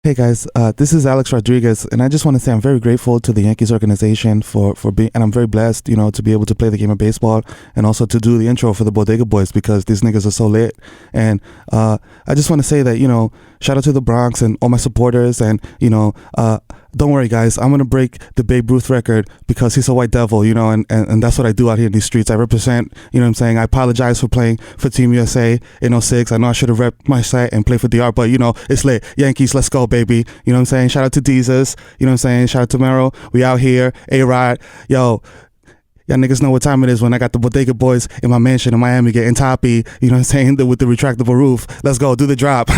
Hey guys, this is Alex Rodriguez, and I just want to say I'm very grateful to the Yankees organization for being, and I'm very blessed, to be able to play the game of baseball and also to do the intro for the Bodega Boys because these niggas are so lit. And I just want to say that, shout out to the Bronx and all my supporters, and don't worry guys, I'm gonna break the Babe Ruth record because he's a white devil, and that's what I do out here in these streets. I represent, what I'm saying. I apologize for playing for Team USA in '06. I know I should have repped my set and played for DR, but it's lit. Yankees, let's go, baby. You know what I'm saying? Shout out to Desus. You know what I'm saying? Shout out to Mero. We out here. A-Rod. Yo, y'all niggas know what time it is when I got the Bodega Boys in my mansion in Miami getting toppy. You know what I'm saying? With the retractable roof. Let's go. Do the drop.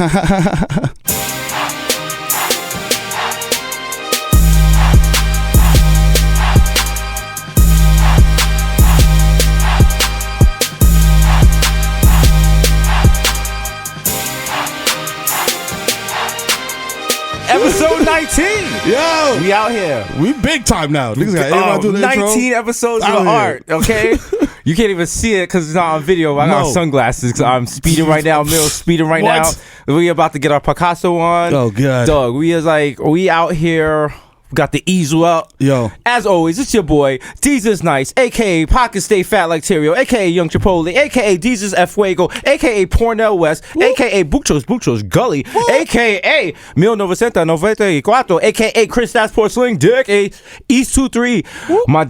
Episode 19. Yo, we out here. We big time now. Niggas got do the 19 intro. episodes of art. Okay, you can't even see it because it's not on video. I got sunglasses because I'm speeding right now. Mero's speeding right now. We about to get our Picasso on. Oh god, dog. We out here. Got the easel out. Yo. As always, it's your boy, Desus Nice, a.k.a. Pocket Stay Fat Like Terrio, a.k.a. Young Chipotle, a.k.a. Desus F. Fuego, a.k.a. Pornell West, a.k.a. Buchos Gully, a.k.a. 1994, a.k.a. Chris That's Porcelain Dick, a East 23, my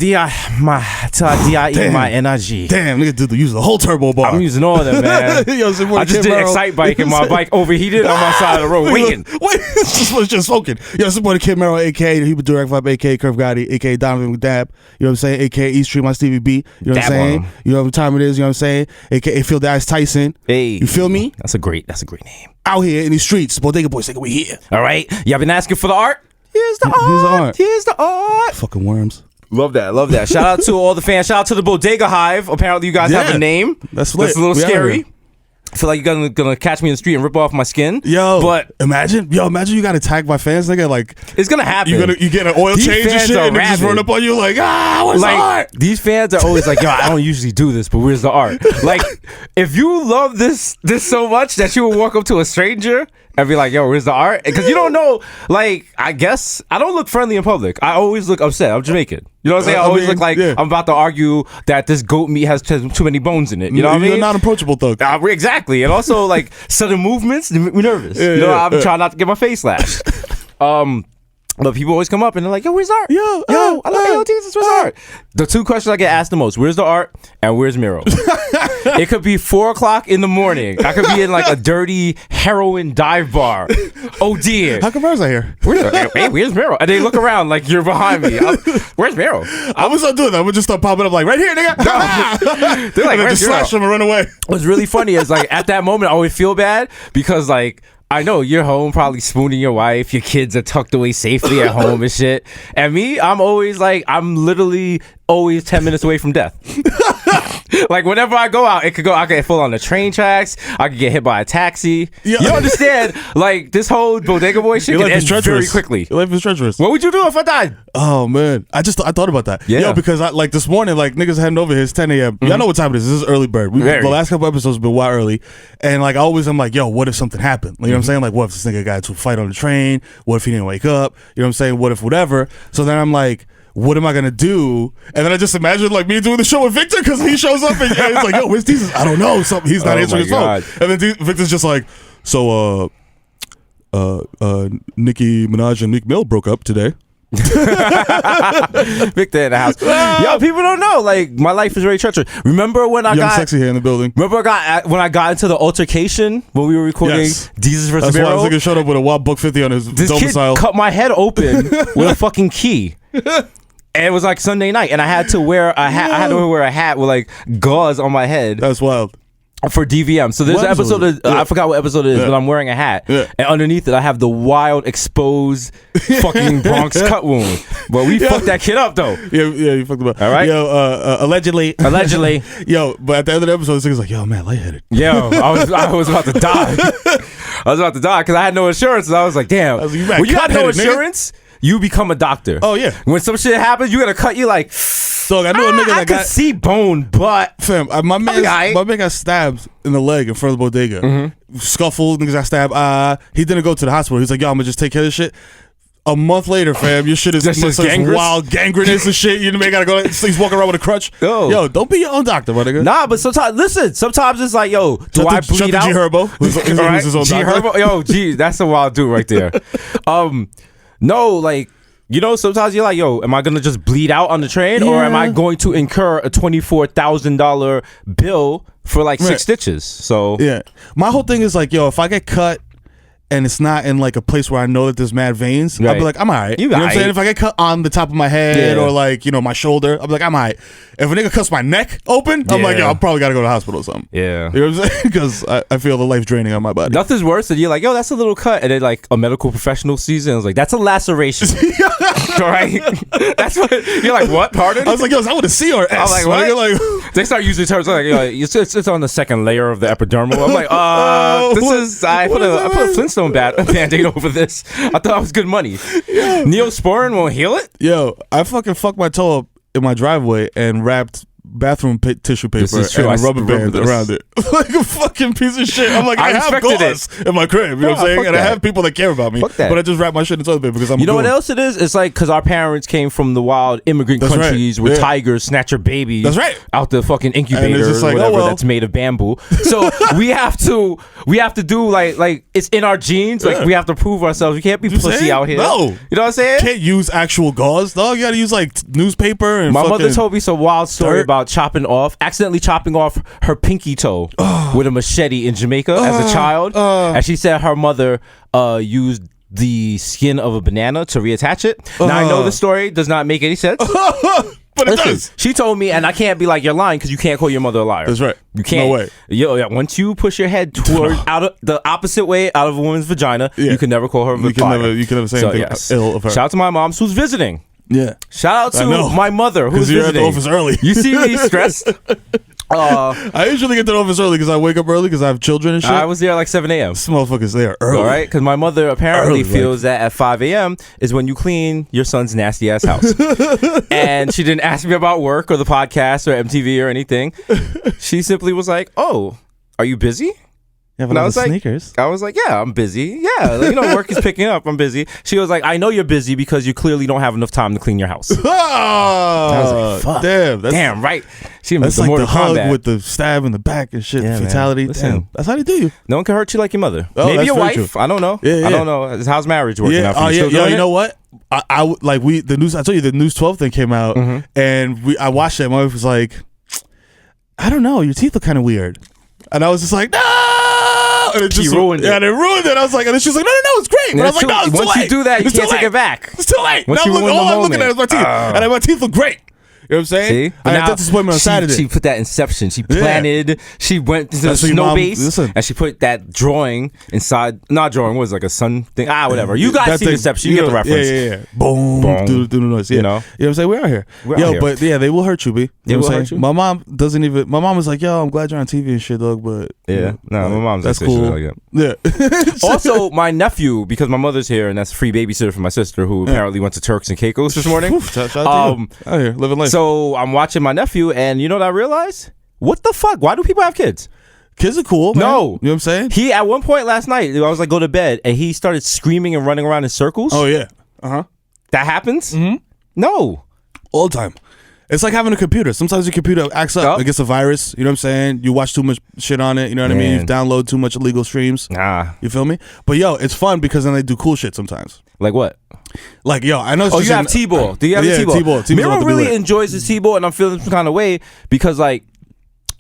energy. Damn, nigga use the whole turbo bar. I'm using all of them, man. Yo, I just did Excite Bike and my bike overheated on my side of the road waiting. Wait, this was just smoking. Yo, this boy the Kid Mero, a.k.a. He Direct Vibe, a.k.a. Curve Gotti, a.k.a. Donovan McDab, you know what I'm saying, a.k.a. East Street, my Stevie B, you know what I'm saying, you know what time it is, you know what I'm saying, a.k.a. Phil the Ice Tyson, hey, you feel me? That's a great name. Out here in these streets, Bodega Boys, we here. All right, y'all been asking for the art? Here's the art. Fucking worms. Love that. Shout out to all the fans. Shout out to the Bodega Hive. Apparently you guys have a name. That's lit. That's a little scary. I feel like you're gonna catch me in the street and rip off my skin. But imagine you got attacked by fans, nigga. Like it's gonna happen. You get an oil change and shit, and they just run up on you like, where's the art? These fans are always like, yo, I don't usually do this, but where's the art? Like, if you love this so much that you will walk up to a stranger and be like, yo, where's the art? Because you don't know, like, I guess I don't look friendly in public. I always look upset. I'm Jamaican. You know what I'm saying? I always look like I'm about to argue that this goat meat has too many bones in it. You know what I mean? You're not approachable thug. Exactly. And also, like, sudden movements, we're nervous. I'm trying not to get my face lashed. But people always come up and they're like, yo, where's art? Yo, I like Jesus, where's art? The two questions I get asked the most, where's the art and where's Mero? It could be 4 o'clock in the morning. I could be in like a dirty heroin dive bar. Oh dear. How come Mero's not here? Where's Mero? And they look around like you're behind me. Where's Mero? I was not doing that. I would just start popping up like, right here, nigga. They're like, and just slash them and run away. What's really funny is like at that moment I always feel bad because like I know you're home probably spooning your wife, your kids are tucked away safely at home and shit. And me, I'm always like, I'm literally always 10 minutes away from death. Like whenever I go out, I could get full on the train tracks. I could get hit by a taxi. You understand? Like this whole Bodega Boy shit can end very quickly. Your life is treacherous. What would you do if I died? Oh man, I thought about that. Yeah. Yo, because like this morning, like niggas heading over here. It's 10 a.m. Y'all know what time it is. This is early bird. The last couple episodes have been wild early, and like I'm like, yo, what if something happened? Like, you know what I'm saying? Like, what if this nigga got into a fight on the train? What if he didn't wake up? You know what I'm saying? What if whatever? So then I'm like, what am I gonna do? And then I just imagine like me doing the show with Victor because he shows up and it's like, yo, where's Jesus? I don't know. He's not answering his phone. And then Victor's just like, so Nicki Minaj and Meek Mill broke up today. Victor in the house. Yo, people don't know. Like my life is very treacherous. Remember when I got sexy here in the building? Remember when I got into the altercation when we were recording Desus versus Mero? That's why this nigga showed up with a Wild Buck 50 on his domicile. Kid cut my head open with a fucking key. And it was like Sunday night, and I had to wear a hat. I had to wear a hat with like gauze on my head. That's wild. For DVM. So there's an episode I forgot what episode it is, but I'm wearing a hat. And underneath it I have the wild exposed fucking Bronx cut wound. But we fucked that kid up though. Yeah, you fucked him up. All right. Yo, allegedly. Yo, but at the end of the episode, this nigga's like, yo, man, lightheaded. Yo, I was about to die. I was about to die because I had no insurance. And I was like, damn. When you had no insurance, you become a doctor. Oh yeah. When some shit happens, you gotta cut you like Dog, I knew a nigga I that could got see bone, but fam. My man got stabbed in the leg in front of the bodega. Scuffle, niggas got stabbed. He didn't go to the hospital. He's like, yo, I'm gonna just take care of this shit. A month later, fam, your shit is wild gangrenous and shit. You may gotta go. He's walking around with a crutch. Yo, don't be your own doctor, my nigga. Nah, but sometimes it's like, yo, do I bleed out? G Herbo, who's his own G doctor. Herbo, yo, G, that's a wild dude right there. No, like, you know, sometimes you're like, yo, am I gonna just bleed out on the train, or am I going to incur a $24,000 bill for like 6 stitches? So yeah, my whole thing is like, yo, if I get cut and it's not in like a place where I know that there's mad veins, I'll be like, I'm alright. You know what I'm saying? If I get cut on the top of my head or like, you know, my shoulder, I'll be like, I'm alright. If a nigga cuts my neck open, I'm like, yo, I probably gotta go to the hospital or something. Yeah. You know what I'm saying? Because I feel the life draining on my body. Nothing's worse than you're like, yo, that's a little cut. And then like a medical professional sees it and is like, that's a laceration. Right? That's what you're like, what? Pardon? I was like, yo, is that with a C or S? I was like, what? Like, they start using terms like, it's on the second layer of the epidermal. I'm like, I put a Flintstone band-aid over this. I thought it was good money. Yeah. Neosporin won't heal it? Yo, I fucking fucked my toe up in my driveway and wrapped bathroom tissue paper and a rubber band around it. Like a fucking piece of shit. I'm like, I have gauze in my crib, you know what I'm saying? And I have people that care about me. But I just wrap my shit in toilet paper because I'm You know what else it is? It's like because our parents came from the wild immigrant countries where tigers snatch your babies out the fucking incubator or like, whatever that's made of bamboo. So we have to do like it's in our genes. Like we have to prove ourselves. We can't be pussy out here. No. You know what I'm saying? Can't use actual gauze, dog. You gotta use like newspaper and my mother told me some wild story about accidentally chopping off her pinky toe with a machete in Jamaica as a child. And she said her mother used the skin of a banana to reattach it. Now I know the story does not make any sense. But it does. She told me, and I can't be like, you're lying because you can't call your mother a liar. That's right. You can't. No way. Yo, once you push your head toward out of the opposite way out of a woman's vagina, you can never call her a liar. You can never say anything ill of her. Shout out to my mom who's visiting. Yeah. Shout out to my mother who's you're visiting. at the office early. You see me stressed? I usually get to the office early because I wake up early because I have children and shit. I was there like 7 a.m. This motherfucker's there early. All right? Because my mother apparently feels that at 5 a.m. is when you clean your son's nasty ass house. And she didn't ask me about work or the podcast or MTV or anything. She simply was like, oh, are you busy? And I was like, sneakers. I was like, yeah, I'm busy. Yeah, like, you know, work is picking up. I'm busy. She was like, I know you're busy because you clearly don't have enough time to clean your house. Oh, I was like, fuck. Damn, right. She that's like the hug with the stab in the back and shit. Fatality. Listen, that's how they do you. No one can hurt you like your mother. Maybe your wife. I don't know. I don't know. How's marriage working out for you? You know what? I like the news. I told you the News 12 thing came out, and I watched it. My wife was like, I don't know, your teeth look kind of weird, and I was just like, no. And it just ruined it. Yeah, and it ruined it. I was like, and she's like, no, it's great. But I was like, no, it's too late. Once you do that, you can't take it back. It's too late. Now all I'm looking at is my teeth, and my teeth look great. You know what I'm saying? See? I had dentist appointment on Saturday. She put that Inception. She planted. She went to the snow base, and she put that drawing inside. Not drawing. Was like a sun thing. Whatever. You guys see Inception. You get the reference. Yeah. Boom. Do the noise. Yeah. You know what I'm saying? We're out here. But yeah, they will hurt you, B. They will hurt you. My mom doesn't even. My mom was like, yo, I'm glad you're on TV and shit, dog. But yeah, no, my mom's that's cool. Yeah. Also, my nephew, because my mother's here, and that's a free babysitter for my sister, who apparently went to Turks and Caicos this morning. Shout out to you. Out here living life. So I'm watching my nephew, and you know what I realized? What the fuck? Why do people have kids? Kids are cool, man. No. You know what I'm saying? He, at one point last night, I was like, go to bed, and he started screaming and running around in circles. Oh, yeah. That happens? Mm-hmm. No. All the time. It's like having a computer. Sometimes your computer acts up. It gets a virus. You know what I'm saying? You watch too much shit on it. You know what I mean? You download too much illegal streams. You feel me? But yo, it's fun because then they do cool shit sometimes. Like what? Like, yo, I know. Oh, you have T-ball. Do you have a T-ball? Mero really enjoys his T-ball, and I'm feeling some kind of way because, like,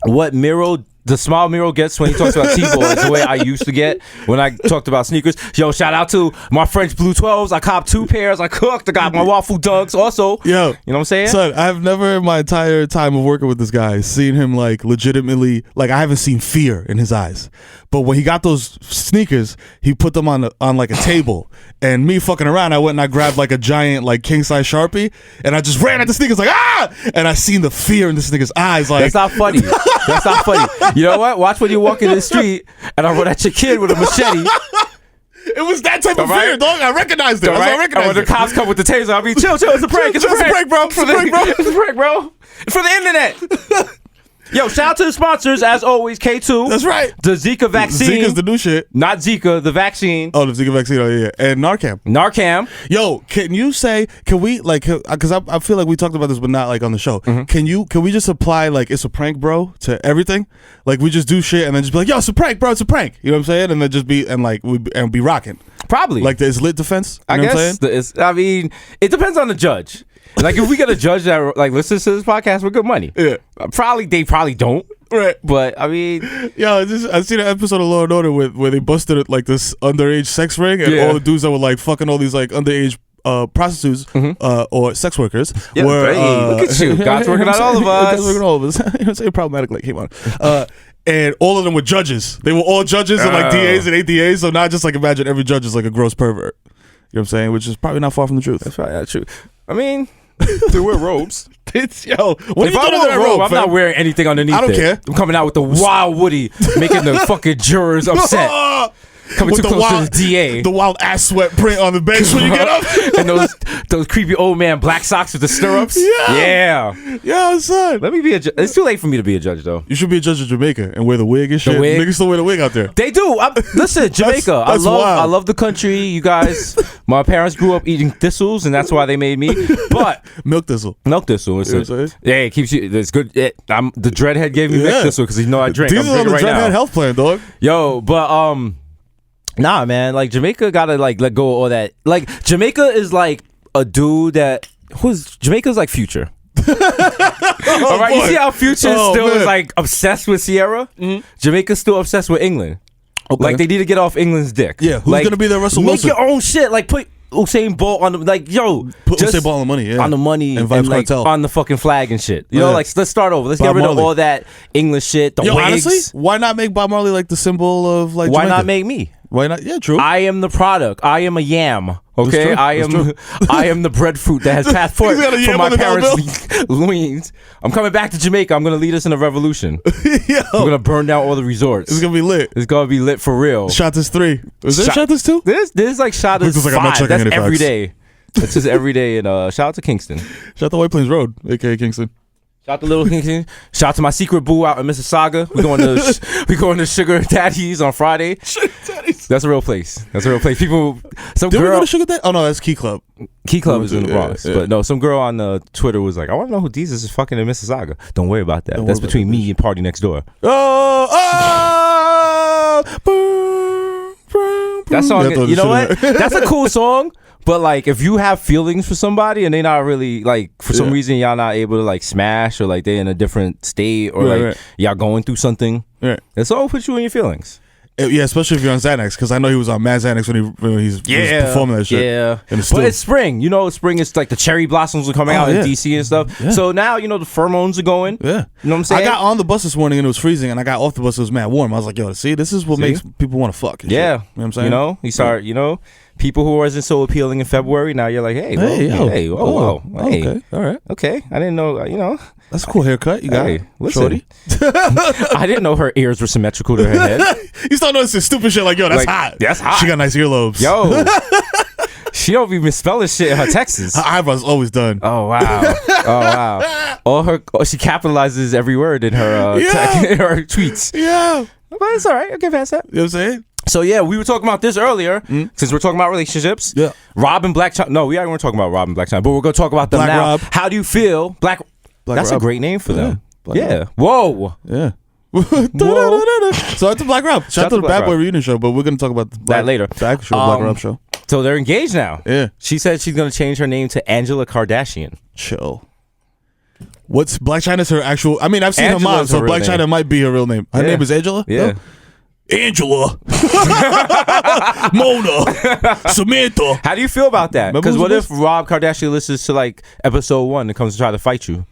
what the smile Mero gets when he talks about T-ball is the way I used to get when I talked about sneakers. Yo, shout out to my French Blue 12s. I copped 2 pairs. I cooked. I got my waffle dunks also. Yo, you know what I'm saying? Son, I've never in my entire time of working with this guy seen him like legitimately, like I haven't seen fear in his eyes. But when he got those sneakers, he put them on like a table. And me fucking around, I went and I grabbed like a giant like king size Sharpie, and I just ran at the sneakers like and I seen the fear in this nigga's eyes. Like, that's not funny. That's not funny. You know what? Watch when you walk in the street and I run at your kid with a machete. It was that type of All right. fear, dog. I recognized it. All That's right? why I And when recognized the it. cops come with the taser, I'll be chill. It's a prank. It's a prank, bro. It's a prank, bro. It's a prank, bro. It's for the internet. Yo, shout out to the sponsors as always. K2. That's right. The Zika vaccine. Zika's the new shit. Not Zika, the vaccine. Oh, the Zika vaccine. Oh, yeah. And Narcan. Narcan. Yo, can we, like, because I feel like we talked about this, but not, like, on the show. Mm-hmm. Can we just apply, like, it's a prank, bro, to everything? Like, we just do shit and then just be like, yo, it's a prank, bro, it's a prank. You know what I'm saying? And then just be, and, like, and be rocking. Probably. Like the It's Lit defense. You I know what I'm guess. saying? I mean, it depends on the judge. Like, if we get a judge that, like, listens to this podcast, we're good money. Yeah. They probably don't. Right. But, I mean. Yo, I seen an episode of Law and Order where they busted like this underage sex ring and Yeah. all the dudes that were like fucking all these like underage prostitutes or sex workers Yeah, were hey, look at you. God's working on all of us. God's working on all of us. You know what I'm saying? Problematic like came on. And all of them were judges. They were all judges and like DAs and ADAs. So not just like imagine every judge is like a gross pervert. You know what I'm saying? Which is probably not far from the truth. That's probably not true. I mean, they wear robes. What are you If doing I with wear that a robe, robe, I'm fam? not wearing anything underneath. I don't it. care. I'm coming out with the wild Woody, making the fucking jurors upset. Coming With too close to the DA. The wild ass sweat print on the bench when you get up. And those creepy old man black socks with the stirrups. Yeah. Yeah. Yeah, son. Let me be a judge. It's too late for me to be a judge, though. You should be a judge of Jamaica and wear the wig and shit. wig? Niggas still wear the wig out there. They do. Listen, Jamaica. That's wild. I love the country. You guys, my parents grew up eating thistles, and that's why they made me. But Milk thistle. milk thistle. You know what I'm saying? Yeah, it keeps you. It's good. The dreadhead gave me milk thistle because he know I drink. These I'm are on drinking the right now. Dreadhead health plan, dog. Yo, but nah, man. Like Jamaica gotta like let go of all that. Like Jamaica is like a dude that Jamaica's like Future. All right, you boy. see how Future still man. is like obsessed with Sierra? Jamaica's still obsessed with England. Okay. Like they need to get off England's dick. Yeah, who's Like, gonna be their Russell make Wilson? your own shit. Like put Usain Bolt on the Put just Usain Bolt on the money, yeah. on the money And Vybz like Cartel. on the fucking flag and shit. You know, Yeah. like let's start over. Let's Bob get rid Marley. of all that English shit. The Yo, wigs. honestly, why not make Bob Marley like the symbol of like Why Jamaica? not make me? Why not? Yeah, true. I am the product. I am a yam. Okay, true. I That's am. true. I am the breadfruit that has passed forth He's got a from yam my on the dollar parents' loins. I'm coming back to Jamaica. I'm gonna lead us in a revolution. Yo, I'm gonna burn down all the resorts. it's gonna be lit. It's gonna be lit for real. Shot this 3. Was there Shot- Shot this 2? This is like shot Looks is like I'm not 5. checking That's any every facts. day. It's just every day. And shout out to Kingston. Shot the White Plains Road, aka Kingston. Shout out to Little Kingston. Shout out to my secret boo out in Mississauga. We going to Sugar Daddy's on Friday. That's a real place. That's a real place. People, some Did we go girl, to Sugar Daddy? Oh no, that's Key Club. Key Club is in the Yeah, Bronx. yeah. But no, some girl on Twitter was like, I want to know who Desus is fucking in Mississauga. Don't worry about that. Don't That's worry about between that, me and Party Next Door. That song, Yeah, I thought you know the what? shit- That's a cool song. But like, if you have feelings for somebody and they not really like, for some Yeah. reason y'all not able to like smash, or like they in a different state, or Right, like right. y'all going through something, Right. that song puts you in your feelings. Yeah, especially if you're on Xanax, because I know he was on Mad Xanax when he was performing that shit. Yeah, in the but studio. it's spring. You know, spring is like the cherry blossoms are coming out yeah. in DC and stuff. Yeah. So now you know the pheromones are going. Yeah. You know what I'm saying? I got on the bus this morning and it was freezing, and I got off the bus, it was mad warm. I was like, yo, see, this is what See? makes people want to fuck. and shit. Yeah, You know what I'm saying? You know, you start. You know, people who wasn't so appealing in February. Now you're like, hey, whoa, Hey, yo. hey, whoa, Oh, whoa, hey, okay. All right. okay. I didn't know. You know, That's a cool haircut. You got Hey, it. listen. Shorty. I didn't know her ears were symmetrical to her head. You start noticing stupid shit like, yo, that's Like, hot. that's hot. She got nice earlobes. Yo, she don't be misspelling shit in her texts. Her eyebrows always done. Oh wow! Oh wow! She capitalizes every word in her Yeah. in her tweets. Yeah. But it's all right. I'll get past that. You know what I'm saying? So yeah, we were talking about this earlier. Since we're talking about relationships. Yeah. Rob and Black Chyna. No, we weren't talking about Rob and Black Chyna, but we're gonna talk about them Black now. Rob. How do you feel, Black? That's Rob. a great name for them. Black Yeah. Rob. Whoa. Yeah. So out to Black Rob. Shout out to the Black Bad Boy Rob. reunion show, but we're gonna talk about That later. The actual Black Rob show. So they're engaged now. Yeah. She said she's gonna change her name to Angela Kardashian. Chill. What's Black Chyna's her actual? I mean, I've seen Angela her mom, is her so real Black name. Chyna might be her real name. Her Yeah. name is Angela. Yeah. No? Angela, Mona, Samantha. How do you feel about that? Remember Because who's what the if Rob Kardashian listens to like episode 1 and comes to try to fight you?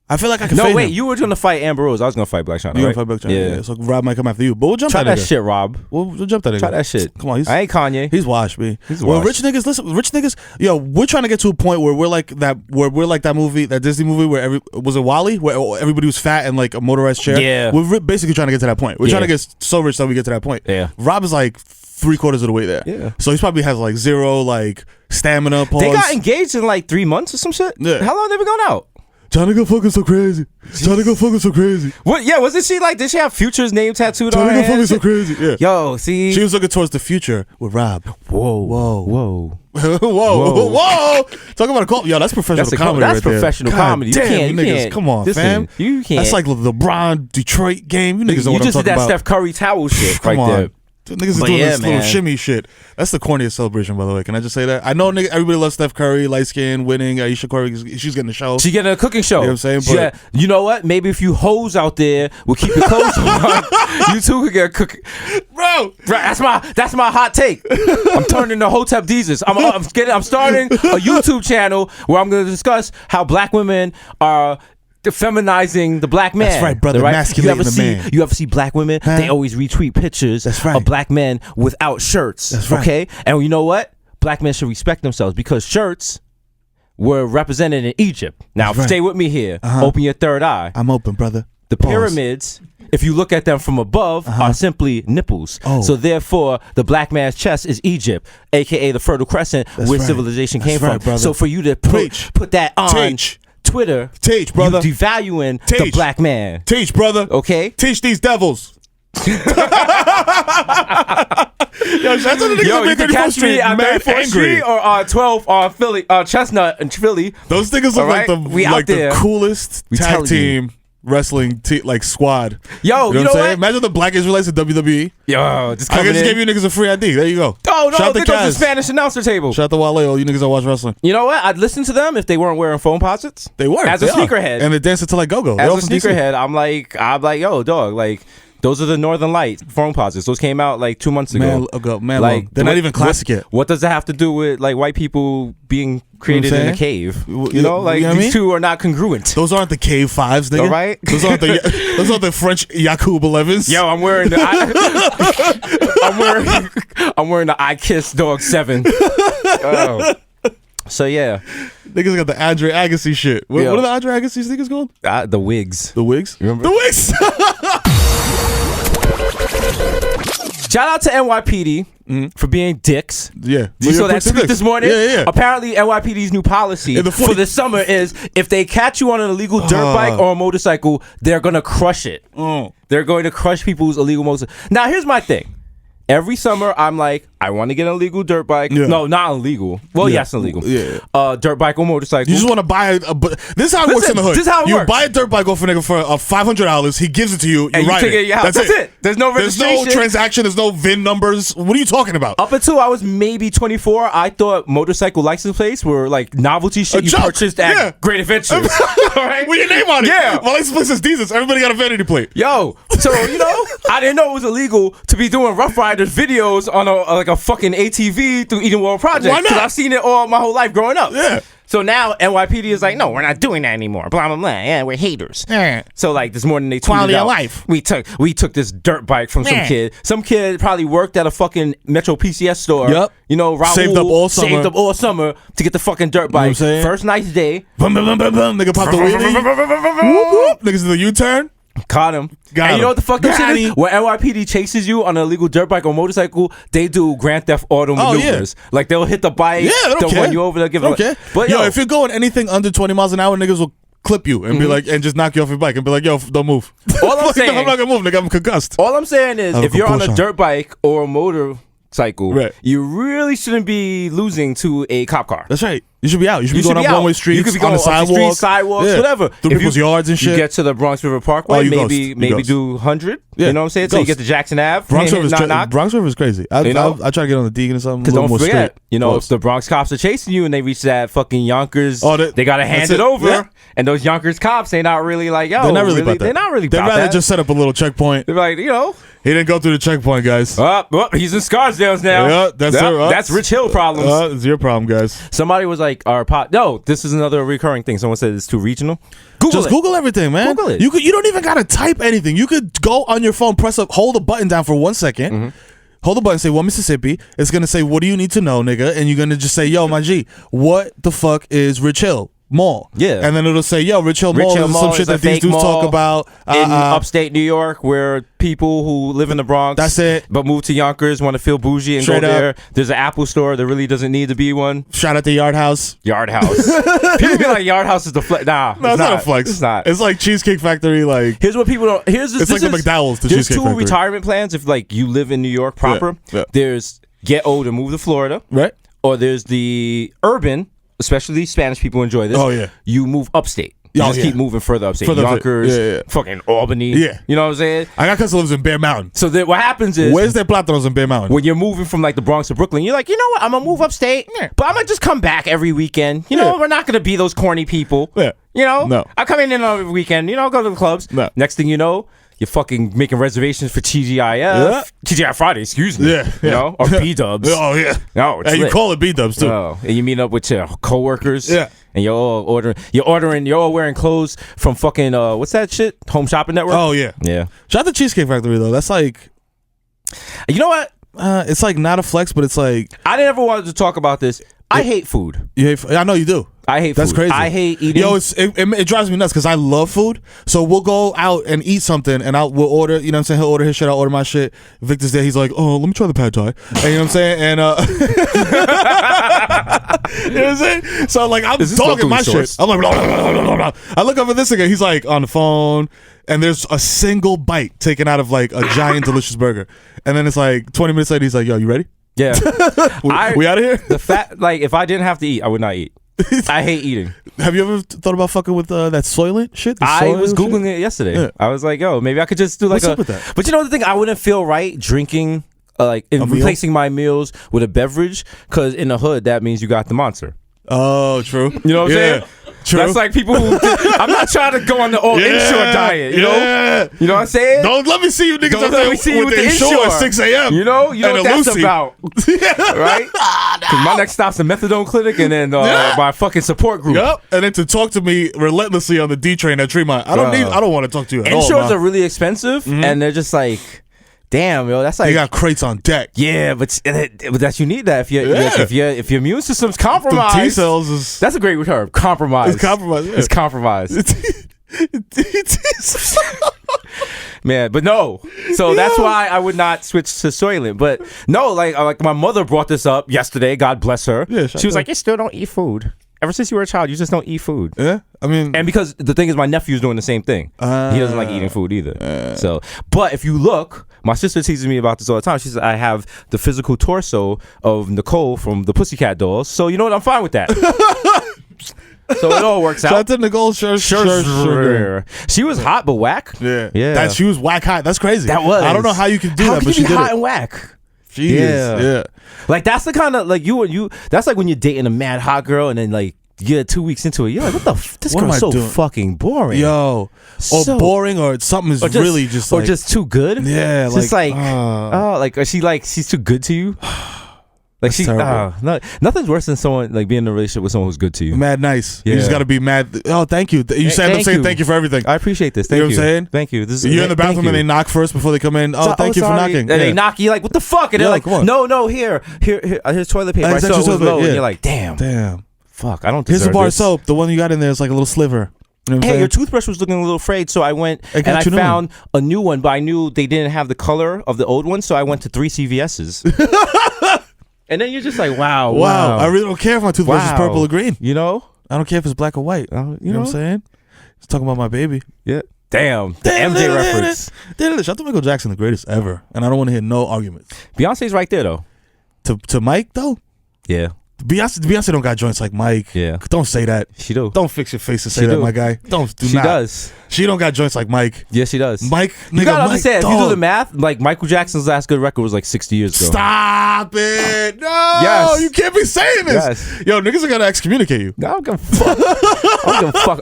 I feel like I can. No, fade wait, him. you were gonna fight Amber Rose. I was gonna fight Black Chyna. You right? gonna fight Black Chyna? Yeah. So Rob might come after you, but we'll jump Try that that nigga. shit, Rob. We'll jump that nigga. Try that shit. Come on, I ain't Kanye. He's washed, me. He's well, washed. rich niggas, listen, rich niggas, yo, we're trying to get to a point where we're like that movie, that Disney movie where was it WALL-E, where everybody was fat in like a motorized chair. Yeah. We're basically trying to get to that point. We're Yeah. trying to get so rich that we get to that point. Yeah. Rob is like 3/4 of the way there. Yeah. So he probably has like zero like stamina. Pause. They got engaged in like 3 months or some shit. Yeah. How long they been going out? Trying to go fucking so crazy. Trying to go fucking so crazy. What? Yeah, wasn't she like? Did she have Future's name tattooed on her Trying to go fucking hand? so crazy. Yeah. Yo, see, She was looking towards the future with Rob. whoa, Whoa. whoa. Whoa. Talk about a call. Yo, that's professional comedy. That's right there. professional God comedy. Damn, you you niggas. can't. Come on, Listen, fam. You can't. That's like the LeBron Detroit game. You niggas know you what just I'm did talking that about. Steph Curry towel shit Come right on. there. Niggas is But doing yeah, this little man. shimmy shit. That's the corniest celebration, by the way. Can I just say that? I know everybody loves Steph Curry, light skin, winning. Aisha Curry, she's getting the show. She getting a cooking show. You know what I'm saying? Yeah, you know what? Maybe if you hoes out there will keep your clothes on, you too could get a cooking. Bro, Right, that's my hot take. I'm turning to Hotep Desus. I'm starting a YouTube channel where I'm going to discuss how black women are feminizing the black man. That's right, brother. Emasculating the man. You ever see black women? Huh? They always retweet pictures That's right. of black men without shirts. That's right. Okay? And you know what? Black men should respect themselves because shirts were represented in Egypt. Now, That's right. stay with me here. Uh-huh. Open your third eye. I'm open, brother. The Pause. pyramids, if you look at them from above, are simply nipples. Oh. So therefore, the black man's chest is Egypt, aka the Fertile Crescent, That's where right. civilization That's came right, from. brother. So for you to Preach. put that on Teach. Twitter, Teach, brother. you devaluing the Teach. black man. Teach, brother. Okay? Teach these devils. Yo, shout out to the niggas Yo, on you can 34th catch Street, me at mad 34th angry. Street or 12 on Philly, Chestnut in Philly. Those niggas look Alright? like We out the there. coolest We tag telling you. team wrestling like squad. Yo, you know what I'm saying? what? Imagine the black Israelites in WWE. Yo, just I coming just in. gave you niggas a free ID. There you go. Oh, no, Shout out they to go to the Kaz. Spanish announcer table. Shout out to Wale, all you niggas that watch wrestling. You know what? I'd listen to them if they weren't wearing phone posits. They were. As a They are. sneakerhead. And they dance until like go-go. As a sneakerhead, I'm like, yo, dog, like, those are the Northern Lights phone posits. Those came out like 2 months ago. Man, Like, they're not even classic yet. What does that have to do with like white people being created in a saying? cave? You You know, like know what I these mean? two are not congruent. Those aren't the Cave Fives, nigga. All right. Those aren't the French Yakub 11s. Yo, I'm wearing the I'm wearing the I Kiss Dog 7. Oh. So yeah, Niggas got the Andre Agassi shit. What Yo. are the Andre Agassi niggas called? the wigs. The Wigs? Remember? The Wigs! Shout out to NYPD for being dicks. Yeah. You saw that tweet this morning? Yeah. Apparently, NYPD's new policy In the for this summer is if they catch you on an illegal dirt bike or a motorcycle, they're going to crush it. They're going to crush people's illegal motorcycles. Now, here's my thing. Every summer, I'm like, I want to get an illegal dirt bike. Yeah. No, not illegal. Well, Yeah. yes, illegal. Yeah. Dirt bike or motorcycle. You just want to buy this is how it works in the hood. this is how it you works. buy a dirt bike off a nigga for $500. He gives it to you. And you ride take it at your house. That's it. There's no There's no registration. transaction. There's no VIN numbers. What are you talking about? Up until I was maybe 24, I thought motorcycle license plates were like novelty shit you joke. purchased at Yeah. Great Adventures. All right? With your name on it. Yeah. My license plate says Desus. Everybody got a vanity plate. Yo, so you know, I didn't know it was illegal to be doing Rough Riders videos on a fucking ATV through Eden World Project. Why not? Because I've seen it all my whole life growing up. Yeah. So now NYPD is like, no, we're not doing that anymore. Blah blah blah. Yeah, we're haters. Yeah. So like this morning they tweeted Quality of out, life. We took this dirt bike from some Yeah. kid. Some kid probably worked at a fucking Metro PCS store. Yup. You know, Raul Saved up all summer. to get the fucking dirt know what I'm bike. saying? First nice day, Bum, bum, bum, bum, bum. Nigga pop the wheelie. Whoop, whoop. Niggas in the U-turn. caught him. Got and you him. know what the fuck this Got shit is? him. When NYPD chases you on an illegal dirt bike or motorcycle, they do Grand Theft Auto Oh, yeah. maneuvers. Like they'll hit the bike, Yeah, they don't they'll care. run you over, they'll give They it. don't care. But yo, yo, if you're going anything under 20 miles an hour, niggas will clip you and be like, and just knock you off your bike and be like, yo, don't move. All I'm Like, saying- I'm not gonna move, nigga. I'm concussed. all I'm saying is, Have a if you're on a compulsion. dirt bike or a motorcycle, Right. you really shouldn't be losing to a cop car. That's right. You should be out. You should be You should going be on out. one-way streets, You could be on going the off the sidewalk, streets, sidewalks, whatever. through If people's you- yards and shit. You get to the Bronx River Parkway, Oh, you maybe ghost. You maybe ghost. do 100. Yeah, You know what I'm saying? So you ghost. get to Jackson Ave. Bronx River is knock, knock. Bronx River is crazy. I You know? try to get on the Deegan or something. Because a little don't more forget, straight. you know, Close. if the Bronx cops are chasing you and they reach that fucking Yonkers, Oh, they gotta hand that's it it. over. Yeah. And those Yonkers cops, they not really like, yo, they're not really about that. They're not really They'd about rather that. just set up a little checkpoint. They're like, you know, He didn't go through the checkpoint, guys. he's in Scarsdale's now. Yeah, that's Rich Hill problems. It's your problem, guys. Somebody was like, no, this is another recurring thing. Someone said it's too regional. Google Just it. Google everything, man. Google it. You don't even gotta type anything. You could go on your phone, hold the button down for 1 second. Mm-hmm. Hold the button, say, well, Mississippi. It's gonna say, what do you need to know, nigga? And you're gonna just say, yo, my G, what the fuck is Rich Hill? mall. Yeah. And then it'll say, yo, Rich Hill Mall is some shit that these dudes talk about. In upstate New York, where people who live in the Bronx. That's it. But move to Yonkers, want to feel bougie and Straight go there. up. There's an Apple store. There really doesn't need to be one. Shout out to Yard House. Yard House. People be like, Yard House is the flex. Nah, No, it's not a flex. It's not. It's like Cheesecake Factory. Like, Here's what people don't. it's like the McDowell's to There's Cheesecake two Factory. retirement plans if like you live in New York proper. Yeah. There's get old and move to Florida. Right. Or there's the urban, especially Spanish people enjoy this. Oh, yeah. You move upstate. You just keep moving further upstate. Further Yonkers, yeah. fucking Albany. Yeah. You know what I'm saying? I got cousin lives in Bear Mountain. So that what happens is, Where's their plátanos in Bear Mountain? when you're moving from like the Bronx to Brooklyn, you're like, you know what? I'm gonna move upstate, but I'm gonna just come back every weekend. You know, we're not gonna be those corny people. Yeah. You know, No. I come in every weekend. You know, go to the clubs. No. Next thing you know, you're fucking making reservations for TGI Friday, excuse me. Yeah. You know, or B Dubs. Oh, yeah. No, it's And you lit. call it B-dubs, too. Oh, and you meet up with your coworkers. Yeah. And you're all wearing clothes from fucking what's that shit? Home Shopping Network. Oh, yeah. Yeah. Shout out to Cheesecake Factory, though. That's like, You know what? it's like not a flex, but it's like, I never wanted to talk about this. I hate food. you hate, I know you do. I hate That's food. crazy. I hate eating. Yo, it drives me nuts because I love food. So we'll go out and eat something, and we'll order. You know what I'm saying? He'll order his shit. I'll order my shit. Victor's there. He's like, oh, let me try the pad thai. And you know what I'm saying? And you know what I'm saying? So like, I'm talking my shit. I'm like, blah, blah, blah, blah, blah, blah. I look over this again. He's like on the phone, and there's a single bite taken out of like a giant delicious burger, and then it's like 20 minutes later. He's like, yo, you ready? Yeah. we out of here? The fact, like, if I didn't have to eat, I would not eat. I hate eating. Have you ever thought about fucking with that Soylent shit? I was Googling it yesterday. Yeah. I was like, yo, maybe I could just do like What's up with that? But you know the thing, I wouldn't feel right drinking, replacing my meals with a beverage, because in the hood, that means you got the monster. Oh, true. You know what I'm saying? True. That's like people who. I'm not trying to go on the Uninsured diet. You know? You know what I'm saying? Don't let me see you niggas Don't up let there me see you with with the the show at Insure. 6 a.m. You know and what a that's Lucy. about, right? Because my next stop's the methadone clinic, and then my fucking support group. Yep. And then to talk to me relentlessly on the D train at Tremont. I don't want to talk to you at all. Insureds man. are really expensive, and they're just like, damn, yo, that's like They got crates on deck. yeah, but that you need that if if your immune system's The compromised. T cells is That's a great term. Compromised. it's compromised. Yeah. It's compromised. Man, but no. So that's why I would not switch to Soylent. But no, like my mother brought this up yesterday. God bless her. Yeah, she was like, "You still don't eat food. Ever since you were a child, you just don't eat food." Yeah, I mean, And because the thing is, my nephew's doing the same thing. He doesn't like eating food either. So, but if you look, my sister teases me about this all the time. She says I have the physical torso of Nicole from the Pussycat Dolls. So you know what? I'm fine with that. So it all works shout out. out to Nicole Scherzer. She was hot but whack. Yeah, Yeah. She was whack hot. That's crazy. That was. I don't know how you can do How that, can but you she be did hot it. and whack? She is. Yeah. Like that's the kind of like you. That's like when you're dating a mad hot girl and then like you're 2 weeks into it. You're like, what the? This What am girl's I so doing? fucking boring. Yo, or So- boring, or something is really just or like just too good. yeah, It's just like is she like she's too good to you? Like That's terrible. Nothing's worse than someone like being in a relationship with someone who's good to you. mad nice. You Yeah. just got to be mad. Oh, thank you. You said them saying thank you for everything. I appreciate this. Thank You know what I'm saying? Thank you. This is You're in the thank bathroom you. and they knock first before they come in. Oh, thank you for sorry. knocking. And they knock you like, what the fuck? And they're Yeah, like, come on. no, here's toilet paper. I saw it was toilet low. paper, yeah. And you're like, damn, Damn. fuck, I don't Here's deserve a bar of this. soap. The one you got in there is like a little sliver. You know what I'm Hey, saying? your toothbrush was looking a little frayed, so I went I got and I you a new found a new one, but I knew they didn't have the color of the old one, so I went to 3 CVS's. And then you're just like, wow. Wow. I really don't care if my toothbrush is purple or green. You know? I don't care if it's black or white. You know what I'm saying? He's talking about my baby. Yeah. Damn. The MJ reference. Shout out to Michael Jackson, the greatest ever. And I don't want to hear no arguments. Beyonce's right there, though. To Mike, though? Yeah. Beyonce don't got joints like Mike. Yeah. Don't say that. She do. Don't fix your face to say She that, do. my guy. Do She not. does. She don't got joints like Mike. Yes, she does. Mike, You nigga, gotta Mike, understand, if you do dog. the math, like Michael Jackson's last good record was like 60 years ago. Stop it. No. Yes. You can't be saying this. Yes. Yo, niggas are gonna excommunicate you. I don't give a fuck. I don't give a fuck.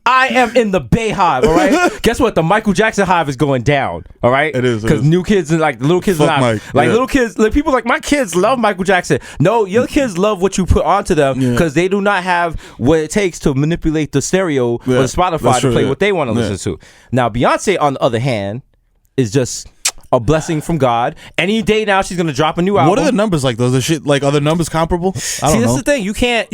I am in the Bay Hive, all right? Guess what? The Michael Jackson hive is going down, all right? It is, it Because is. new kids and like little kids Fuck are not. Mike, Like yeah. little kids, like people like my kids love Michael Jackson. No, your kids love what you put onto them because they do not have what it takes to manipulate the stereo or the Spotify that's to true, play yeah. what they want to listen to. Now, Beyonce, on the other hand, is just a blessing from God. Any day now, she's gonna drop a new album. What are the numbers like though? The shit like are the numbers comparable? I See, don't this know. is the thing. You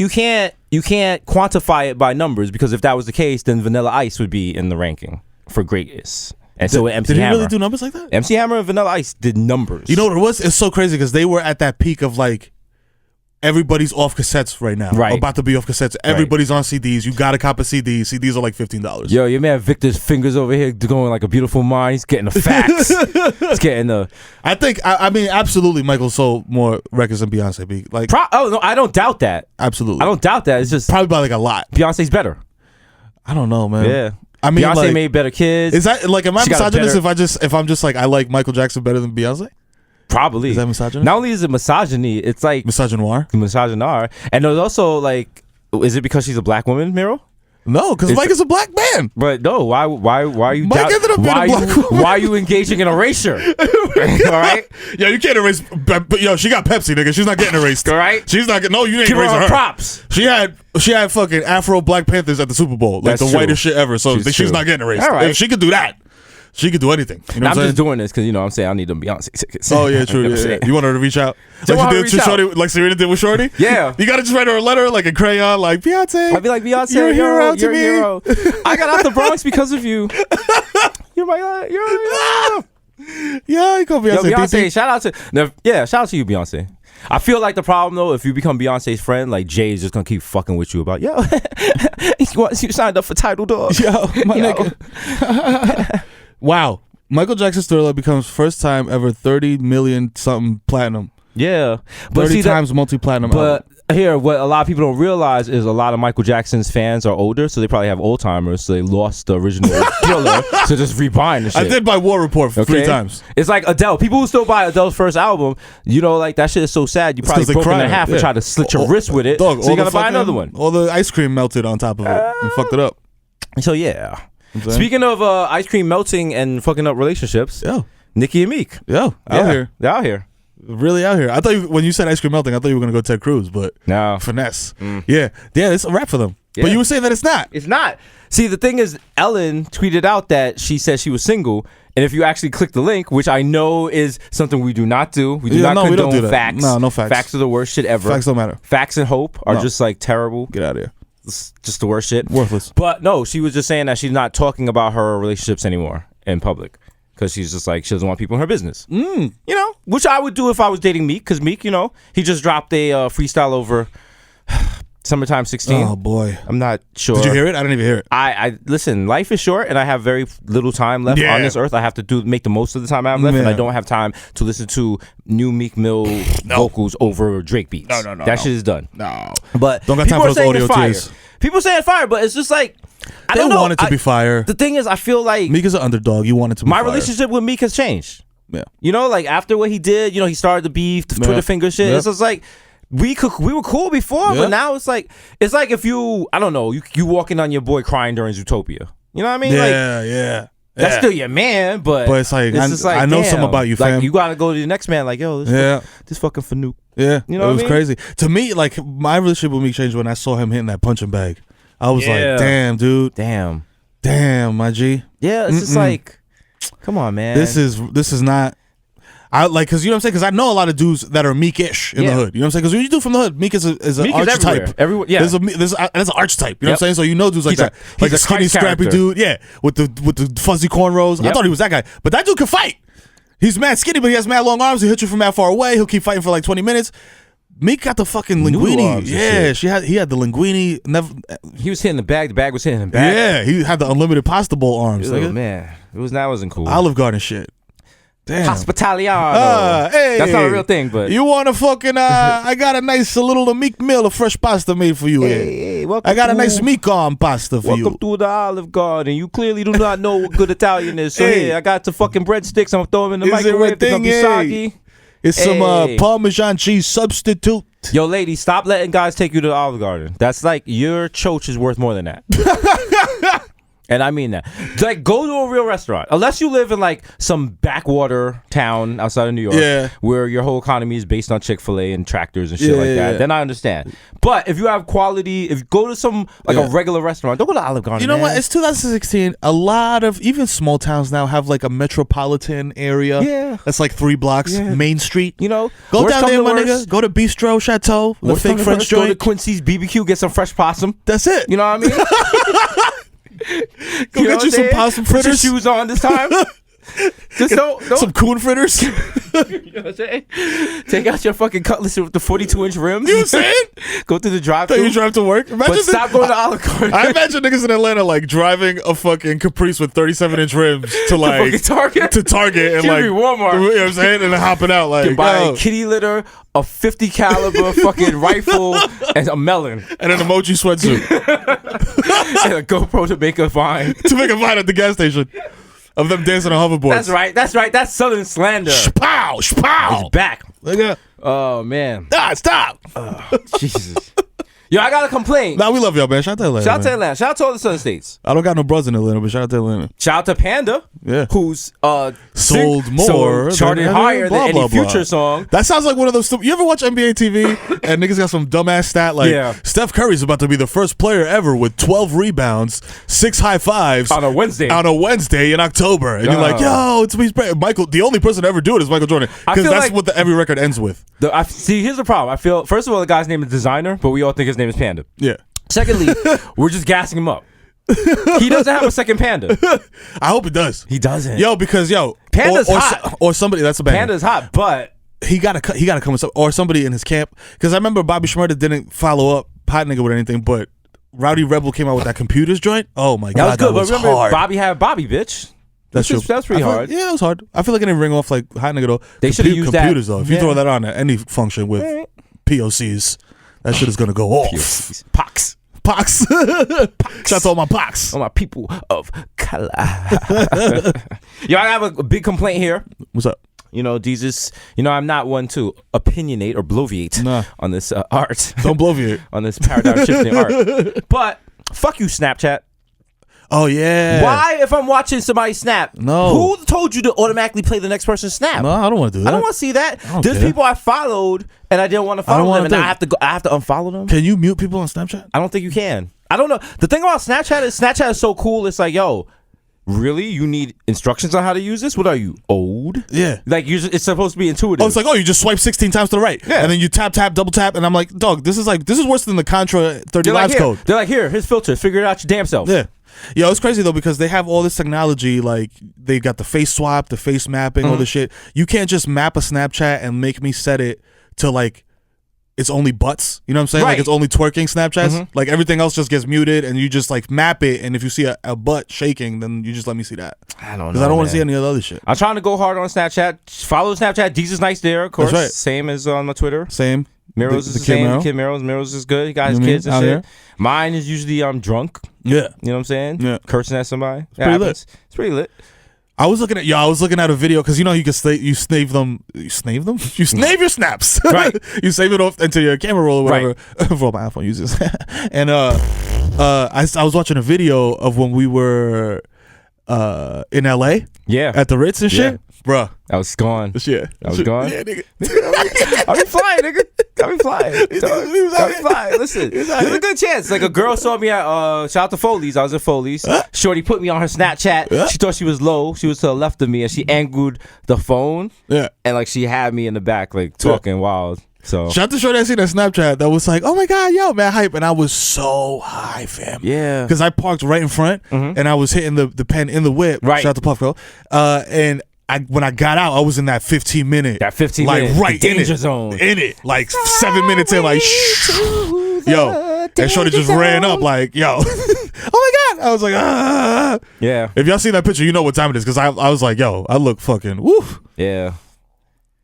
can't you can't quantify it by numbers, because if that was the case, then Vanilla Ice would be in the ranking for greatest. And so with MC Did Hammer. he really do numbers like that? MC Hammer and Vanilla Ice did numbers. You know what it was? It's so crazy because they were at that peak of like everybody's off cassettes right now. Right. About to be off cassettes. Everybody's on CDs. You gotta cop a CD. CDs are like $15. Yo, your man Victor's fingers over here going like a beautiful mind. He's getting the facts. He's getting the. I think. I mean, absolutely. Michael sold more records than Beyonce. Like, oh no, I don't doubt that. Absolutely. I don't doubt that. It's just probably by like a lot. Beyonce's better. I don't know, man. Yeah. I mean, Beyonce like, made better kids. Is that like, am I She got misogynist if I'm just like I like Michael Jackson better than Beyonce? Probably. Is that misogyny? Not only is it misogyny, it's like misogynoir. Misogynoir, and there's also like, is it because she's a black woman, Mero? No, because Mike is a black man. But no, why are you? Mike ended up being a black woman. Why are you engaging in erasure? All right. Yo, you can't erase. But yo, she got Pepsi, nigga. She's not getting erased. All right. She's not getting. No, you ain't Give erasing her her. Props. She had fucking Afro Black Panthers at the Super Bowl, like That's the true. whitest shit ever. So she's not getting erased. All right. If she could do that, she could do anything. You know I'm what just doing this because I'm saying I need them Beyonce tickets. Oh yeah, true. You know what I'm Yeah. saying? You want her to reach out, So like want you her did to to reach Shorty, like Serena did with Shorty. Yeah. You gotta just write her a letter, like a crayon, like Beyonce. I'd be like, Beyonce, you're a hero to you're me. a hero. I got out the Bronx because of you. You're my hero. Yeah, you call Beyonce. Yo, Beyonce, TT. shout out to you, Beyonce. I feel like the problem though, if you become Beyonce's friend, like Jay is just gonna keep fucking with you about, yo, you signed up for Tidal, dog. Yo, my nigga. Wow. Michael Jackson's Thriller becomes first time ever 30 million something platinum. Yeah, but 30 see times multi-platinum. But here, what a lot of people don't realize is a lot of Michael Jackson's fans are older, so they probably have old timers, so they lost the original Thriller, so just rebuying the shit. I did buy War Report for 3 times. It's like Adele. People who still buy Adele's first album, like that shit is so sad. You probably broke it in half and tried to slit your wrist with it. Dog, so you gotta buy another one. All the ice cream melted on top of it and fucked it up. So yeah. Speaking of ice cream melting and fucking up relationships, Nicki and Meek. Out here. They're out here. Really out here. I thought when you said ice cream melting, I thought you were gonna go Ted Cruz, but no. Finesse. Yeah, it's a wrap for them. Yeah. But you were saying that it's not. It's not. See, the thing is, Ellen tweeted out that she said she was single, and if you actually click the link, which I know is something we do not do, we do not condone we don't do that. facts. No facts. Facts are the worst shit ever. Facts don't matter. Facts and hope are just like terrible. Get out of here. It's just the worst shit. Worthless. But no, she was just saying that she's not talking about her relationships anymore in public. Because she's just like, she doesn't want people in her business. You know, which I would do if I was dating Meek. Because Meek, he just dropped a freestyle over Summertime 16. Oh, boy. I'm not sure. Did you hear it? I didn't even hear it. I listen, life is short and I have very little time left on this earth. I have to make the most of the time I have left, and I don't have time to listen to new Meek Mill vocals over Drake beats. No. That shit is done. No. But don't got time for those audio tears. People say it's fire, but it's just like, I don't know. want it to be fire. The thing is, I feel like Meek is an underdog. You want it to be my fire. relationship with Meek has changed. Yeah. Like after what he did, he started the beef, the Twitter finger shit. It's just like we were cool before, but now it's like if you, I don't know, you walking on your boy crying during Zootopia. You know what I mean? Yeah. That's still your man, but it's like, I know something about you, fam. Like, you gotta go to the next man. Like, yo, this fucking Fanuc. Yeah, you know it was crazy. To me, like my relationship with Meek changed when I saw him hitting that punching bag. I was like, damn, dude. Damn, my G. Yeah, it's just like, come on, man. This is not. I like, cause you know what I'm saying. Cause I know a lot of dudes that are Meek-ish in the hood. You know what I'm saying. Cause when you do from the hood, Meek is an archetype. There's an archetype. You know what I'm saying. So you know dudes like that, like a skinny, scrappy dude. Yeah, with the fuzzy cornrows. I thought he was that guy, but that dude can fight. He's mad skinny, but he has mad long arms. He hit you from mad far away. He'll keep fighting for like 20 minutes. Meek got the fucking linguini. Yeah, he had the linguini. He was hitting the bag. The bag was hitting him back. Yeah, he had the unlimited pasta bowl arms. Oh man, that wasn't cool. Olive Garden shit. Damn. Hospitaliano. Hey, that's not a real thing, but you want to fucking? I got a nice little Meek meal of fresh pasta made for you. Hey, I got a nice Meek pasta for you. Welcome to the Olive Garden. You clearly do not know what good Italian is. So here, I got the fucking breadsticks. I'm gonna throw them in the microwave. They're gonna be soggy. It's some Parmesan cheese substitute. Yo, lady, stop letting guys take you to the Olive Garden. That's like your choach is worth more than that. And I mean that. Like, go to a real restaurant. Unless you live in like some backwater town outside of New York, where your whole economy is based on Chick-fil-A and tractors and shit like that. Then I understand. But if you have quality, if you go to some like a regular restaurant, don't go to Olive Garden. You know what? It's 2016. A lot of even small towns now have like a metropolitan area. Yeah, that's like 3 blocks. Main Street. You know, go down there, my nigga. Go to Bistro Chateau, the fake French joint. Go to Quincy's BBQ, get some fresh possum. That's it. You know what I mean? Go get you some possum fritters. Put your shoes on this time. Just don't some coon fritters. You know what I'm saying? Take out your fucking Cutlass with the 42-inch rims. You know what I'm saying? Go through the drive-thru. You drive to work. But stop going to Olive Garden. I imagine niggas in Atlanta like driving a fucking Caprice with 37-inch rims to like to Target and like Walmart. You know what I'm saying? And then hopping out like buy a kitty litter, a 50 caliber fucking rifle, and a melon, and an emoji sweatsuit, and a GoPro to make a vine at the gas station. Of them dancing on hoverboards. That's right. That's Southern slander. Shpow. It's back. Look at. Oh man. Stop. Jesus. Yo, I got a complaint. Nah, we love y'all, man. Shout out to Atlanta. Shout out to Atlanta. Shout out to all the Southern states. I don't got no bros in Atlanta, but shout out to Atlanta. Shout out to Panda. Yeah. Who's sold more, charted higher than any Future song. That sounds like one of those. You ever watch NBA TV and niggas got some dumbass stat like Steph Curry's about to be the first player ever with 12 rebounds, 6 high fives on a Wednesday in October, and you're like, yo, it's Michael. The only person to ever do it is Michael Jordan, because that's like what every record ends with. See, here's the problem. I feel first of all, the guy's name is Designer, but we all think his name is Panda. Yeah. Secondly, we're just gassing him up. He doesn't have a second Panda. I hope it does. He doesn't. Yo, because Panda's hot. Or somebody that's a banger. Panda's hot, but he gotta come with or somebody in his camp. Because I remember Bobby Shmurda didn't follow up Pot Nigga with anything, but Rowdy Rebel came out with that computers joint. Oh my god, that was good. But remember, hard. Bobby had Bobby, bitch. That's true. That's pretty hard. Yeah, it was hard. I feel like it didn't ring off like Hot Nigga though. They should have used computers that. Though. If you throw that on at any function with POCs, that shit is gonna go off. POCs. Pox. Shout out to all my pox. All my people of color. Yo, I have a big complaint here. What's up? You know, Desus, I'm not one to opinionate or bloviate on this art. Don't bloviate. On this paradigm shifting art. But fuck you, Snapchat. Oh, yeah. Why, if I'm watching somebody snap? No. Who told you to automatically play the next person's snap? No, I don't want to do that. I don't want to see that. There's people I followed and I didn't want to follow them, and I have to unfollow them. Can you mute people on Snapchat? I don't think you can. I don't know. The thing about Snapchat is so cool. It's like, yo, really? You need instructions on how to use this? What are you, old? Yeah. Like, it's supposed to be intuitive. Oh, it's like, you just swipe 16 times to the right. Yeah. And then you tap, double tap, and I'm like, dog, this is worse than the Contra 30 Lives code. They're like, here's filter. Figure it out your damn self. Yeah. Yo, it's crazy though, because they have all this technology, like they got the face swap, the face mapping, all this shit. You can't just map a Snapchat and make me set it to like it's only butts. You know what I'm saying? Right. Like it's only twerking Snapchats. Like everything else just gets muted, and you just like map it. And if you see a butt shaking, then you just let me see that. I don't know. Because I don't want to see any of the other shit. I'm trying to go hard on Snapchat. Follow Snapchat. Desus Nice there, of course. That's right. Same as on my Twitter. Same. Mero's is the same. Kid Mero's is good. He got his kids and shit. Here. Mine is usually I'm drunk. Yeah. You know what I'm saying? Yeah. Cursing at somebody. It's pretty lit. It's pretty lit. I was looking at a video, because you can you snave them. You snave them? You snave your snaps. Right. You save it off into your camera roll or whatever. Right. For all my iPhone users. And I was watching a video of when we were in LA. Yeah. At the Ritz and shit. Yeah. Bruh. I was gone. Yeah. I was gone. Yeah, nigga. I be flying, nigga. I be flying. I be flying. Listen, there's a good chance. Like, a girl saw me at shout out to Foley's. I was at Foley's. Shorty put me on her Snapchat. She thought she was low. She was to the left of me, and she angled the phone. Yeah. And like she had me in the back, like talking wild. So shout out to Shorty I seen that Snapchat that was like, oh my god, yo, man, hype, and I was so high, fam. Yeah. Because I parked right in front, and I was hitting the pen in the whip. Right. Shout out to Puffco. And when I got out, I was in that 15-minute. That 15 like minute. Right danger in it. zone. In it. Like 7 minutes in, like, yo. And Shorty just ran up, like, yo. Oh my god. I was like, ah. Yeah. If y'all see that picture, you know what time it is. Because I was like, yo, I look fucking, woo. Yeah. You know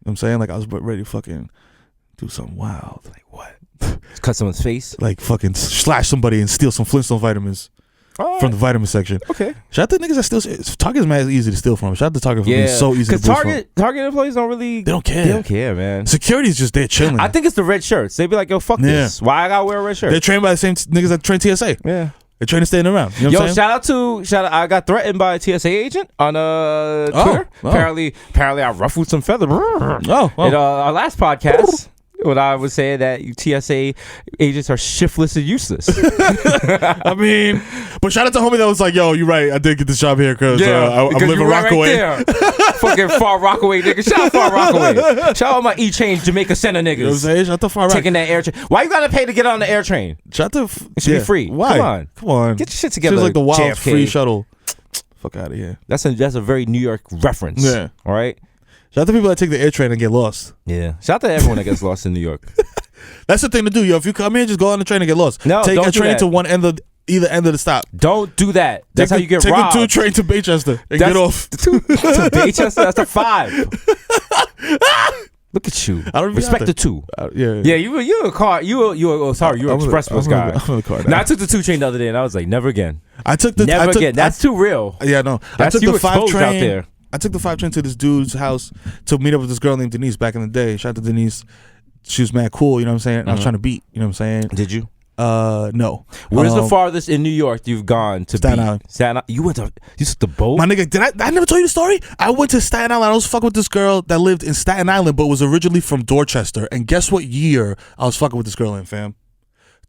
what I'm saying? Like, I was ready to fucking do something wild. Like, what? Cut someone's face? Like, fucking slash somebody and steal some Flintstone vitamins. From the vitamin section. Okay. Shout out to niggas that steal. Target's mad easy to steal from. Shout out to Target for being so easy to steal from. Target employees don't really. They don't care. They don't care, man. Security's just there chilling. I think it's the red shirts. They be like, yo, fuck this. Why I gotta wear a red shirt? They're trained by the same niggas that train TSA. Yeah. The train is staying around. You know what I'm saying? shout out. I got threatened by a TSA agent on Twitter. Oh. Apparently, I ruffled some feathers. Oh. In our last podcast, when I was saying that TSA agents are shiftless and useless. I mean, but shout out to homie that was like, yo, you're right. I did get this job here because I'm living Rockaway. Right fucking Far Rockaway nigga. Shout out Far Rockaway. Shout out my E-Change Jamaica Center niggas. You know what I'm saying? Shout out to Far Rock. Taking that air train. Why you gotta pay to get on the air train? Shout out It should be free. Why? Come on. Get your shit together. It's like the wild JFK. free shuttle. Fuck out of here. That's a very New York reference. Yeah. All right. Shout out to people that take the air train and get lost. Yeah. Shout out to everyone that gets lost in New York. That's the thing to do, yo. If you come here, just go on the train and get lost. No, take don't a do train that. to either end of the stop. Don't do that. That's how you get robbed. Take a 2 train to Baychester and get off. To Baychester, that's a 5. Look at you. I don't even Respect have the to- 2. Yeah. You were a car. You were I'm express bus guy. I'm in the car now. Now I took the 2 train the other day and I was like, never again. Never Again. That's too real. Yeah, no. I That's took you the 5 exposed train out there. I took the 5 train to this dude's house to meet up with this girl named Denise back in the day. Shout out to Denise. She was mad cool, you know what I'm saying? I was trying to beat, you know what I'm saying? Did you? No. Where's the farthest in New York you've gone to Staten beat? Island. Staten Island. You took the boat? My nigga, I never told you the story? I went to Staten Island. I was fucking with this girl that lived in Staten Island but was originally from Dorchester. And guess what year I was fucking with this girl in, fam?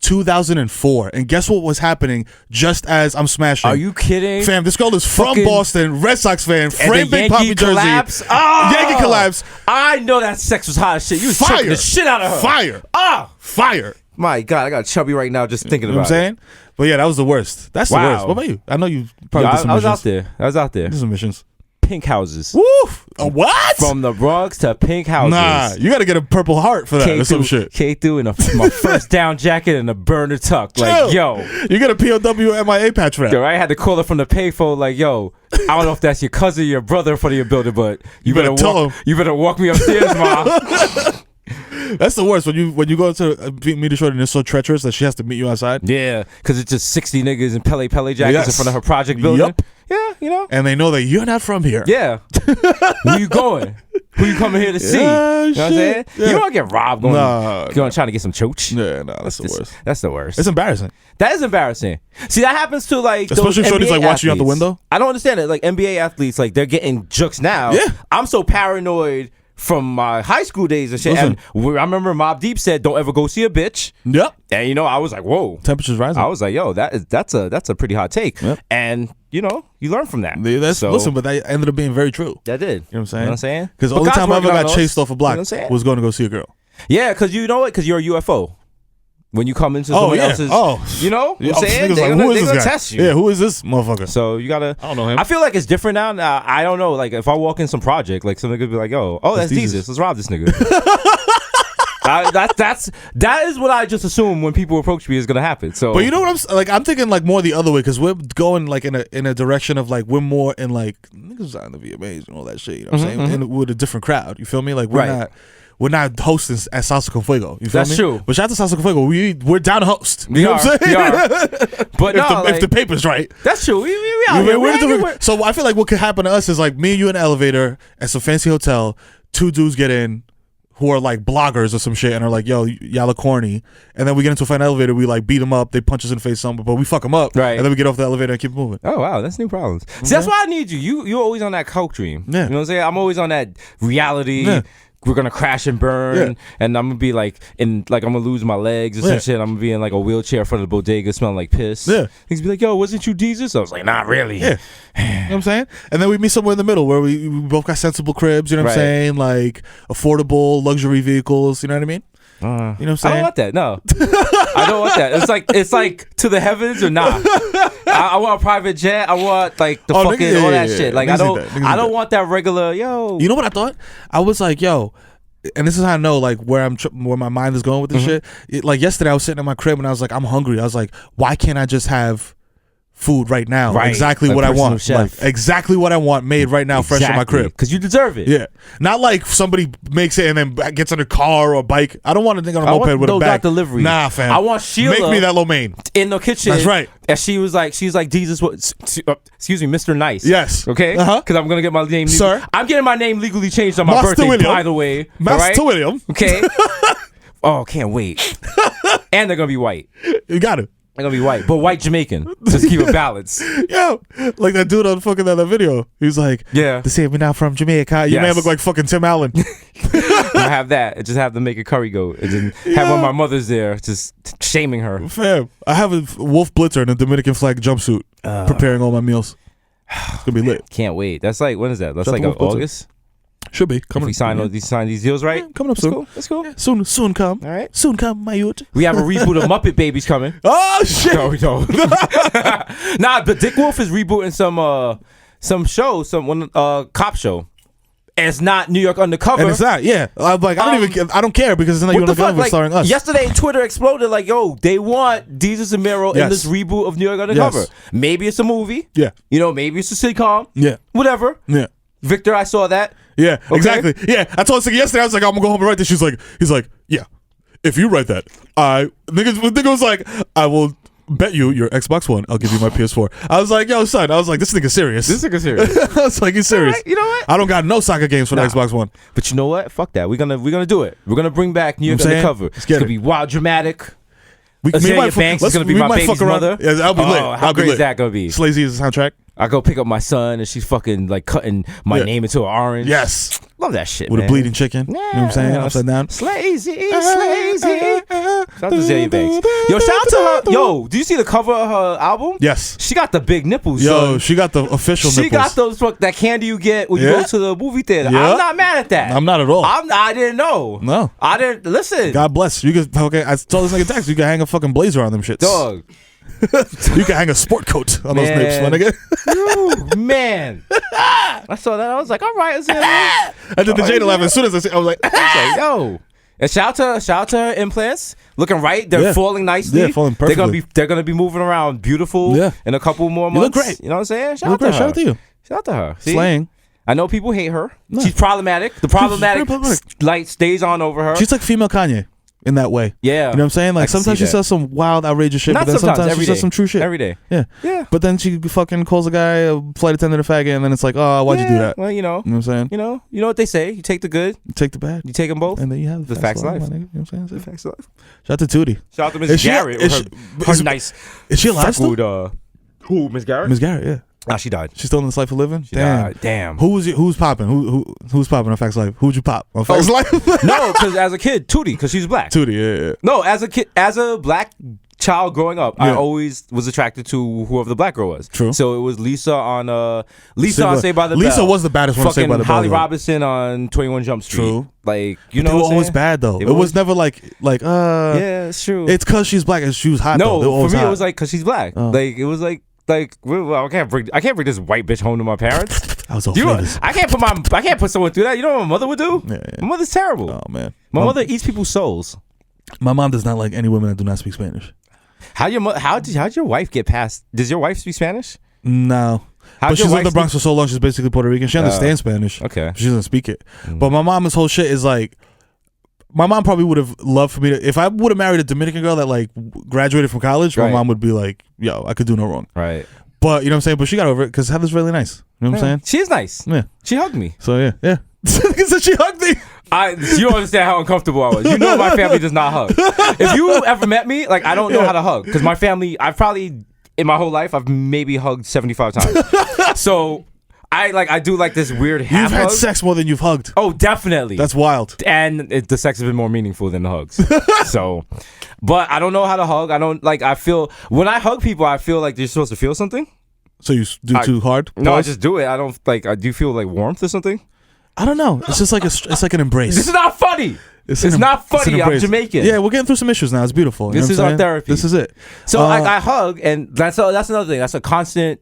2004. And guess what was happening just as I'm smashing? Are you kidding? Fam, this girl is from Fucking Boston, Red Sox fan, And frame the Big Poppy Yankee jersey. collapse? Oh! Yankee collapse. I know that sex was hot as shit. You was choking the shit out of her. Fire. Ah! Fire. My God, I got chubby right now just thinking You know about what I'm saying? But yeah, that was the worst. That's the Wow. worst. What about you? I know you it. probably Yo, did some I was missions. out there. Did some missions. Pink houses. Woof. What? From the Bronx to pink houses. Nah, you got to get a Purple Heart for that or some shit. Came through in my first down jacket and a burner tuck. Like, yo. You get a POW MIA patch for that. Yo, I had to call her from the payphone like, yo, I don't know if that's your cousin, your brother for your building, but you better tell him. You better walk me upstairs, mom. That's the worst when you go to meet a shorty and it's so treacherous that she has to meet you outside. Yeah, because it's just 60 niggas in Pele jackets in front of her project building. Yup. Yeah, you know. And they know that you're not from here. Yeah. Where you going? Who you coming here to see? Yeah, You know what I'm saying? shit. Yeah. You don't get robbed going trying to get some choach. Yeah, no, that's the worst. That's the worst. It's embarrassing. That is embarrassing. See, that happens to like Especially those if shorty's NBA like watching you out the athletes. window. I don't understand it. Like NBA athletes, like they're getting jukes now. Yeah. I'm so paranoid from my high school days and shit. Listen. And I remember Mobb Deep said, "Don't ever go see a bitch." Yep. And you know, I was like, "Whoa." Temperature's rising. I was like, "Yo, that's a pretty hot take." Yep. And you know, you learn from that. Listen, but that ended up being very true. That did. You know what I'm saying? You know what I'm saying? Because the But only God's time I ever working got on us. chased off a block You know what I'm saying? was going to go see a girl. Yeah, because you know what? Because you're a UFO. When you come into someone else's, you know what I'm saying? Niggas They're like, gonna, who is they're this gonna guy? test you. Yeah, who is this motherfucker? So you gotta. I don't know him. I feel like it's different now. I don't know. Like if I walk in some project, like some nigga be like, "Oh, that's Jesus. Let's rob this nigga." That is what I just assume when people approach me is gonna happen. So, But you know what I'm thinking like more the other way because we're going like in a direction of like we're more in like niggas on the VMAs and all that shit. You know what I'm saying? And with a different crowd. You feel me? Like we're not hosting at Salsa con Fuego. You feel me? That's true. But shout out to Salsa con Fuego. We're down to host. You know what I'm saying? We are. But if the paper's right. That's true. We out here. So I feel like what could happen to us is like me and you in an elevator at some fancy hotel. 2 dudes get in who are like bloggers or some shit and are like, yo, y'all are corny. And then we get into a fight in the elevator. We like beat them up. They punch us in the face something, but we fuck them up. Right. And then we get off the elevator and keep moving. Oh wow, that's new problems. See, that's why I need you. You're always on that coke dream. Yeah. You know what I'm saying? I'm always on that reality. Yeah. We're gonna crash and burn, and I'm gonna be like I'm gonna lose my legs or some shit. I'm gonna be in like a wheelchair in front of the bodega, smelling like piss. Yeah. He's be like, "Yo, wasn't you Desus?" I was like, "Not really." Yeah. You know what I'm saying? And then we meet somewhere in the middle where we both got sensible cribs, you know what I'm saying? Like affordable luxury vehicles, you know what I mean? You know what I'm saying? I don't want that. No, I don't want that. It's like to the heavens or not. I want a private jet. I want like the fucking all that shit. Like I don't want that regular. Yo, you know what I thought? I was like, yo. And this is how I know like where my mind is going with this shit. Like yesterday, I was sitting in my crib and I was like, I'm hungry. I was like, why can't I just have food right now? Right. Exactly Like what I want. chef. Like exactly what I want made right now, fresh in my crib. because you deserve it. Yeah, not like somebody makes it and then gets in a car or bike. I don't want a nigga on a moped with a bag. Delivery. Nah, fam. I want Sheila. Make me that lo mein. In the kitchen. That's right. And she's like, Jesus, excuse me, Mr. Nice. Yes. Okay? Because I'm going to get my name. Sir. I'm getting my name legally changed on my Master birthday, William. by the way. Master all right? William. Okay? Oh, can't wait. And they're going to be white. You got it. They're gonna be white, but white Jamaican. Just keep it balanced. Yo, like that dude on fucking that video. He's like, Yeah. they say me now from Jamaica. You man Yes. look like fucking Tim Allen. I have that. And just have them make a curry goat. And then have one of my mothers there just shaming her. Fam, I have a Wolf Blitzer in a Dominican flag jumpsuit preparing all my meals. It's gonna be lit. Can't wait. That's like, when is that? That's Shout like out to Wolf Blitzer. August? Should be If coming. we sign these deals right? Yeah, coming up That's soon. cool. That's cool. Yeah, soon come. All right. Soon come, my youth. We have a reboot of Muppet Babies coming. Oh shit. No, we don't. Nah, but Dick Wolf is rebooting some show, cop show. And it's not New York Undercover. And it's not, yeah. I'm like, I don't care because it's not even Undercover starring us. Yesterday, Twitter exploded like, yo, they want Desus and Mero in this reboot of New York Undercover. Yes. Maybe it's a movie. Yeah. You know, maybe it's a sitcom. Yeah. Whatever. Yeah. Victor, I saw that. Yeah, Okay. exactly. Yeah, I told Siggy yesterday. I was like, I'm gonna go home and write this. He's like, yeah. If you write that, nigga was like, I will bet you your Xbox One. I'll give you my PS4. I was like, yo, son. I was like, this nigga serious. This nigga serious. I was like, he's serious. Right, you know what? I don't got no soccer games for the Xbox One. But you know what? Fuck that. We're gonna do it. We're gonna bring back New York You know what I'm Undercover. saying? It's gonna be wild, dramatic. Azalea Banks is gonna be my baby's mother. Yeah, I'll be lit. How I'll be great lit. is that gonna be? Slazy is the soundtrack. I go pick up my son and she's fucking like cutting my name into an orange. Yes. Love that shit, With man. a bleeding chicken. You know what I'm saying? Upside down. Slazy. Shout out to Azalea Banks. Yo, shout out to her. Yo, do you see the cover of her album? Yes. She got the big nipples. Yo, son. she got the official She nipples. got those that candy you get when you Yeah. go to the movie theater. Yeah. I'm not mad at that. I'm not at all. I didn't know. No. I didn't listen. God bless. You can I told this nigga text, you can hang a fucking blazer on them shits. Dog. You can hang a sport coat on those Man. nips, my nigga. Ooh, man. I saw that. I was like, all right, Azalea. I did the Jada laugh as soon as I was like, Like, yo. And shout out to her implants. Looking right. They're Yeah. falling nicely. Yeah, falling They're gonna be moving around beautiful Yeah. in a couple more You look months. great. You know what I'm saying? You look great. Shout out to you. Shout out to her. See? Slaying. I know people hate her. No. She's problematic. The problematic very problematic. light stays on over her. She's like female Kanye in that way. Yeah. You know what I'm saying? I Like can sometimes see she that. says some wild, outrageous shit, Not but then sometimes every she says day. some true shit. Every day. Yeah. Yeah. But then she fucking calls a guy a flight attendant a faggot, and then it's like, oh, why'd you do that? Well, you know. You know what I'm saying? You know what they say. You take the good, You take the bad, you take them both. and then you have The facts life. my nigga. You know what I'm saying? Facts life. Shout out to Tootie. Shout out to Is Miss she- Garrett is with she- her is- nice Is she alive still? freckled, who, Miss Garrett? Miss Garrett, yeah. Nah, she died. She's still in this life of living? She died. Damn. Who's popping? Who's popping on Facts Life? Who'd you pop on Facts Life? No, because as a kid, Tootie, because she's black. Tootie, yeah. No, as a kid, as a black child growing up, I Yeah. always was attracted to whoever the black girl was. True. So it was Lisa on Saved by the Bell. Lisa was the baddest one on Saved by the Bell. Holly Robinson on 21 Jump Street. True. Like, They you know were what I'm always saying? bad though. They It were was never like Yeah, it's true. it's cause she's black and she was hot though. They were No, for always me hot. it was like because she's black. Oh. Like it was like well, I can't bring this white bitch home to my parents. I was all You know, flavors. I can't put someone through that. You know what my mother would do? Yeah. My mother's terrible. Oh man. My mother eats people's souls. My mom does not like any women that do not speak Spanish. How'd your wife get past? Does your wife speak Spanish? No. How'd But your she's lived wife in the Bronx for so long, she's basically Puerto Rican. She understands Spanish. Okay. She doesn't speak it. But my mom's whole shit is like, my mom probably would have loved for me to, if I would have married a Dominican girl that like graduated from college, Right. my mom would be like, yo, I could do no wrong. Right. But you know what I'm saying? But she got over it because Heather's really nice. You know what I'm saying? She is nice. Yeah. She hugged me. So yeah. So she hugged me. You don't understand how uncomfortable I was. You know my family does not hug. If you ever met me, like I don't know how to hug because my family, I've probably in my whole life I've maybe hugged 75 times. So I do like this weird half You've had hug. sex more than you've hugged. Oh, definitely. That's wild. And the sex has been more meaningful than the hugs. So, but I don't know how to hug. I don't like. I feel when I hug people, I feel like they're supposed to feel something. So you do too hard? No, I Pause? just do it. I don't like. I do feel like warmth or something. I don't know. It's just like it's like an embrace. This is not funny. It's an not it's an funny. I'm embrace. Jamaican. Yeah, we're getting through some issues now. It's beautiful. You This know is what I'm our saying? therapy. This is it. So I hug, and that's another thing. That's a constant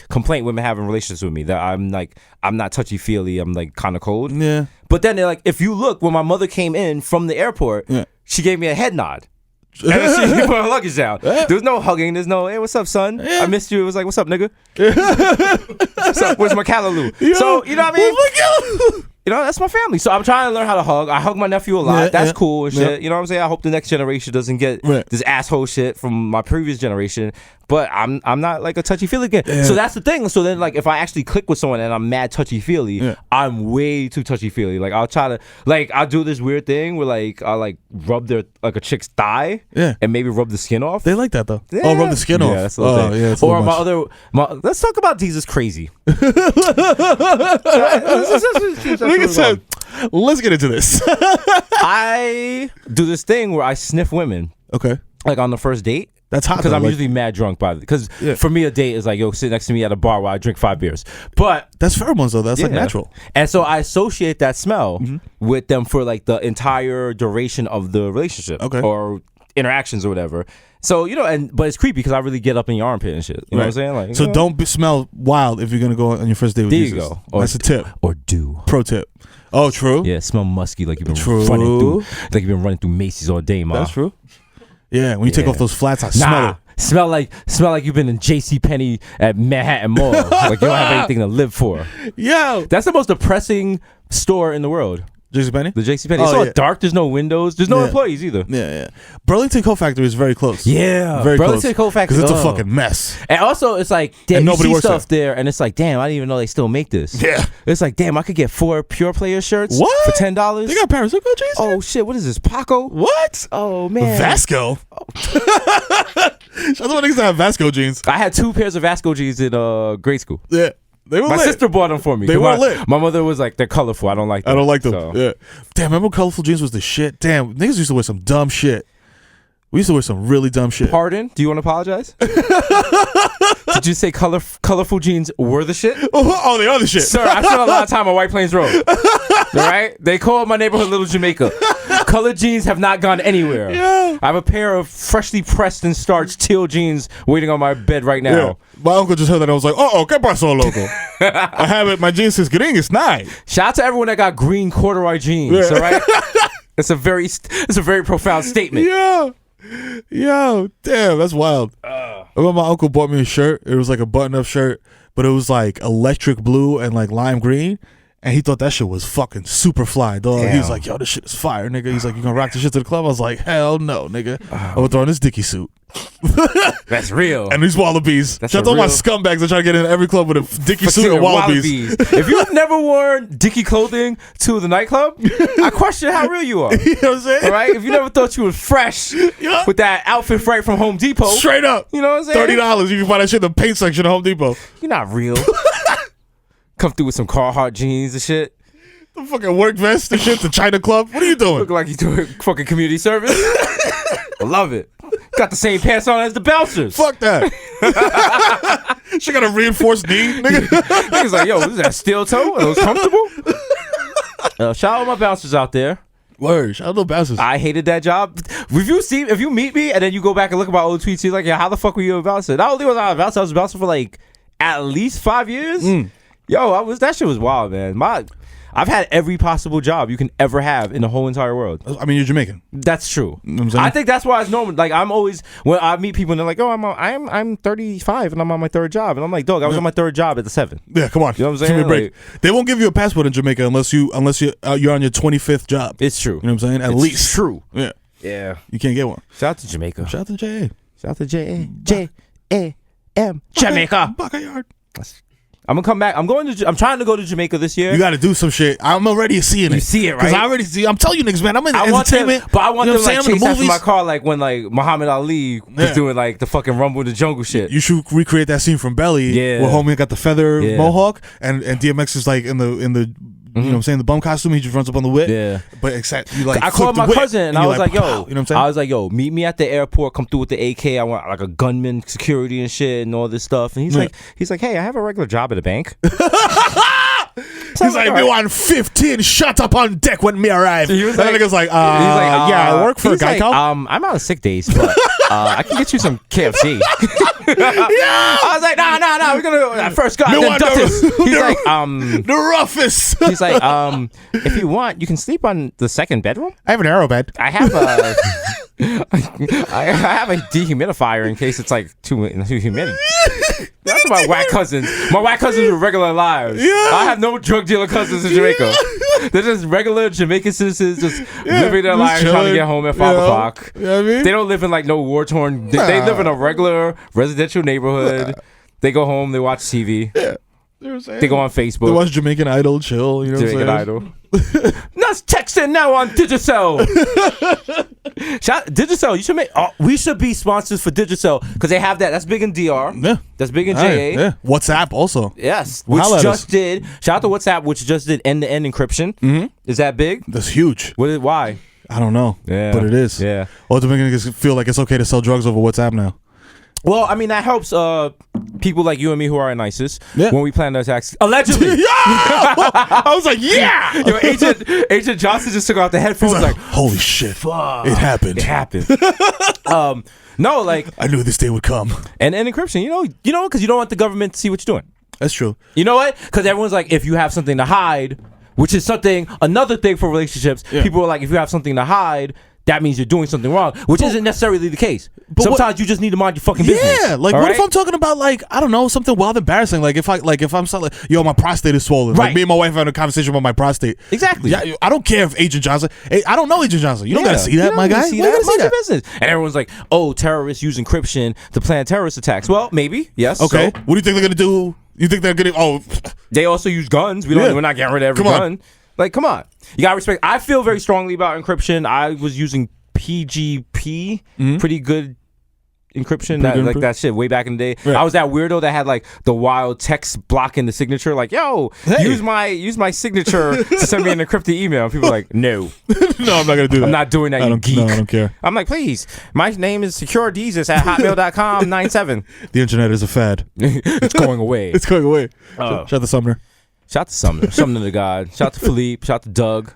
complaint women have in relationships with me, that I'm not touchy feely. I'm like kind of cold. Yeah. But then they're like, if you look, when my mother came in from the airport, she gave me a head nod. And then she put her luggage down. There was no hugging. There's no, hey, what's up, son? I missed you. It was like, what's up, nigga? What's up? Where's my callaloo? So, you know what I mean? you know, that's my family. So I'm trying to learn how to hug. I hug my nephew a lot. That's cool and shit. Yeah. You know what I'm saying? I hope the next generation doesn't get this asshole shit from my previous generation. But I'm not like a touchy-feely kid. Yeah. So that's the thing. So then, like, if I actually click with someone and I'm mad touchy-feely, I'm way too touchy-feely. Like, I'll try to, like, I'll do this weird thing where, like, I'll, like, rub their, like, a chick's thigh and maybe rub the skin off. They like that, though. Yeah. Oh, rub the skin off. That's a little thing. Yeah, or let's talk about Desus crazy. Let's get into this. I do this thing where I sniff women. Okay. Like on the first date. That's hot. Because I'm usually mad drunk by it. Because for me, a date is like, yo, sit next to me at a bar while I drink 5 beers. But that's pheromones, though. That's like natural. And so I associate that smell with them for like the entire duration of the relationship. Okay. Or interactions or whatever. So, you know, but it's creepy because I really get up in your armpit and shit. You know what I'm saying? Like, so don't smell wild if you're going to go on your first date with Jesus. There you go. That's a tip. Or do. Pro tip. Oh, true? Yeah, smell musky like you've been running through Macy's all day, ma. That's true. Yeah, when you take off those flats, I smell it. Smell like you've been in JCPenney at Manhattan Mall. Like you don't have anything to live for. Yo. That's the most depressing store in the world. JCPenney? The JCPenney. It's all dark. There's no windows. There's no employees either. Yeah. Burlington Coat Factory is very close. Yeah. Very Burlington Coat Factory. Because it's a fucking mess. And also, it's like, damn, you see stuff there, and it's like, damn, I didn't even know they still make this. Yeah. It's like, damn, I could get 4 Pure Player shirts for $10. They got Paris Hilton jeans? Oh, shit. What is this? Paco? What? Oh, man. Vasco? Shout out to my niggas that have Vasco jeans. I had 2 pairs of Vasco jeans in grade school. Yeah. They were my lit. sister bought them for me. They were lit. My mother was like, they're colorful. I don't like them. I don't like them. So. Yeah. Damn, remember colorful jeans was the shit? Damn, niggas used to wear some dumb shit. We used to wear some really dumb shit. Pardon? Do you want to apologize? Did you say colorful jeans were the shit? Oh, they are the shit. Sir, I spent a lot of time on White Plains Road. All right? They call my neighborhood Little Jamaica. Colored jeans have not gone anywhere. Yeah. I have a pair of freshly pressed and starched teal jeans waiting on my bed right now. Yeah. My uncle just heard that. I was like, ¿qué pasó, loco? I have it. My jeans is gringas night. Shout out to everyone that got green corduroy jeans, all right? It's a very profound statement. Yeah. Yo, damn, that's wild. I remember my uncle bought me a shirt. It was like a button-up shirt, but it was like electric blue and like lime green. And he thought that shit was fucking super fly, dog. Damn. He was like, yo, this shit is fire, nigga. He's like, you gonna rock this shit to the club? I was like, hell no, nigga. I would throw on this Dickie suit. That's real. And these wallabies. Shout out to all my scumbags that try to get in every club with a Dickie suit and wallabies. If you've never worn Dickie clothing to the nightclub, I question how real you are. You know what I'm saying? All right? If you never thought you was fresh with that outfit right from Home Depot. Straight up. You know what I'm saying? $30. You can find that shit in the paint section of Home Depot. You're not real. Come through with some Carhartt jeans and shit. The fucking work vest and shit, the Chyna club. What are you doing? Look like you doing fucking community service. I love it. Got the same pants on as the bouncers. Fuck that. She got a reinforced knee, nigga. Niggas like, yo, is that steel toe? Are those comfortable? Shout out my bouncers out there. Word, shout out to bouncers. I hated that job. If you meet me and then you go back and look at my old tweets, you're like, yeah, how the fuck were you a bouncer? Not only was I a bouncer, I was a bouncer for like at least 5 years. Yo, that shit was wild, man. I've had every possible job you can ever have in the whole entire world. I mean, you're Jamaican. That's true. You know what I'm saying? I think that's why it's normal. Like, I'm always, when I meet people and they're like, oh, I'm 35 and I'm on my 3rd job. And I'm like, dog, I was on my 3rd job at the 7. Yeah, come on. You know what I'm saying? Give me a break. They won't give you a passport in Jamaica unless you're on your 25th job. It's true. You know what I'm saying? At least. It's true. Yeah. Yeah. You can't get one. Shout out to Jamaica. Shout out to JA. Shout out to J-A-M. Jamaica. Backyard. I'm gonna come back. I'm trying to go to Jamaica this year. You got to do some shit. I'm already seeing it. You see it, right? Because I already see. I'm telling you niggas, man. I'm in entertainment. But I want you know them like saying? chase after my car, like when like Muhammad Ali was doing like the fucking Rumble in the Jungle shit. You should recreate that scene from Belly, where homie got the feather mohawk, and DMX is like in the. You know what I'm saying? The bum costume, he just runs up on the whip. Yeah. But except you like I called my cousin and I was like, yo, you know what I'm saying? I was like, yo, meet me at the airport, come through with the AK. I want like a gunman security and shit and all this stuff. And he's like, hey, I have a regular job at a bank. He's like, we want 15 shut up on deck when me arrive. So he was like, nigga's like, yeah, I work for Geico. Like, I'm on sick days, but I can get you some KFC. I was like, nah, we're gonna first go then Duttus. He's like, the roughest. He's like, if you want, you can sleep on the 2nd bedroom. I have an arrow bed. I have a I have a dehumidifier in case it's like too humid. That's my whack cousins. My whack cousins with regular lives. Yeah. I have no drug dealer cousins in Jamaica. They're just regular Jamaican citizens just living their lives trying to get home at 5 o'clock. You know what I mean? They don't live in like no war-torn. They live in a regular residential neighborhood. They go home. They watch TV. Yeah. You know what I'm saying? They go on Facebook. They watch Jamaican Idol, chill. You know Jamaican what I'm Idol. Let's text it now on Digicel. Digicel, you should make. We should be sponsors for Digicel because they have that. That's big in DR. Yeah. That's big in JA. Right, yeah. WhatsApp also. Yes. Which just did. Shout out to WhatsApp, which just did end-to-end encryption. Mm-hmm. Is that big? That's huge. Why? I don't know. Yeah. But it is. Yeah. Or to make niggas feel like it's okay to sell drugs over WhatsApp now. Well, I mean, that helps people like you and me who are in ISIS when we plan the attacks. Allegedly. Yeah! I was like, yeah! Yo, Agent Johnson just took out the headphones like, holy shit. Fuck. It happened. It happened. No, like. I knew this day would come. And encryption, you know, because you don't want the government to see what you're doing. That's true. You know what? Because everyone's like, if you have something to hide, which is another thing for relationships, people are like, if you have something to hide, that means you're doing something wrong, which isn't necessarily the case. Sometimes you just need to mind your fucking business. Yeah, like what if I'm talking about like I don't know something wild embarrassing? Like if I'm like yo my prostate is swollen. Right. Like me and my wife having a conversation about my prostate. Exactly. Yeah, I don't care if Agent Johnson. I don't know Agent Johnson. You don't gotta see that, my guy. You gotta see that. Business. And everyone's like, oh, terrorists use encryption to plan terrorist attacks. Well, maybe yes. Okay. So, what do you think they're gonna do? You think they're gonna? Oh, they also use guns. We're not getting rid of every gun. Like, come on. You gotta respect. I feel very strongly about encryption. I was using PGP, pretty good encryption, that shit way back in the day. Right. I was that weirdo that had like the wild text blocking the signature, like, yo, use my signature to send me an encrypted email. And people are like, no. No, I'm not gonna do that. I'm not doing that, you geek. No, I don't care. I'm like, please, my name is securedesus@hotmail.com 97. The internet is a fad. It's going away. It's going away. Shout out to Sumner. Shout out to Sumner. Sumner the God. Shout out to Philippe. Shout out to Doug.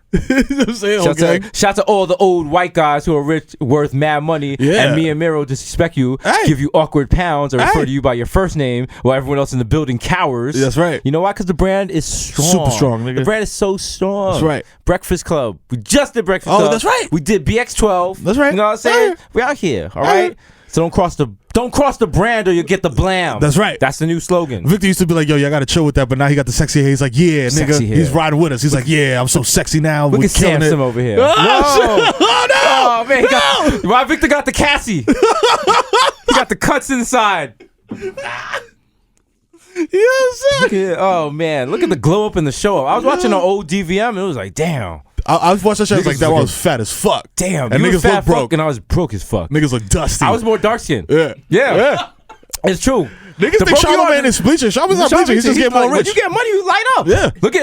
Shout out to all the old white guys who are rich, worth mad money, and me and Mero disrespect you, give you awkward pounds, or refer to you by your first name, while everyone else in the building cowers. That's right. You know why? Because the brand is strong. Super strong, nigga. The brand is so strong. That's right. Breakfast Club. We just did Breakfast Club. Oh, that's right. We did BX12. That's right. You know what I'm saying? We out here. All right. So don't cross the brand or you'll get the blam. That's right. That's the new slogan. Victor used to be like, yo, y'all gotta chill with that, but now he got the sexy hair. He's like, yeah, nigga. Sexy hair. He's riding with us. He's like, yeah, I'm so sexy now. Look at Samson over here. Oh no! Oh man, why Victor got the Cassie? He got the cuts inside. Yes, oh man, look at the glow up in the show. I was watching an old DVM and it was like, damn. I was watching that show. I was like, that one was fat as fuck. Damn, and you niggas fat look broke, and I was broke as fuck. Niggas look dusty. I was more dark skinned. Yeah. It's true. Niggas think Charlamagne is bleaching. Charlamagne's not bleaching. He's just getting more rich. When you get money, you light up. Yeah. Look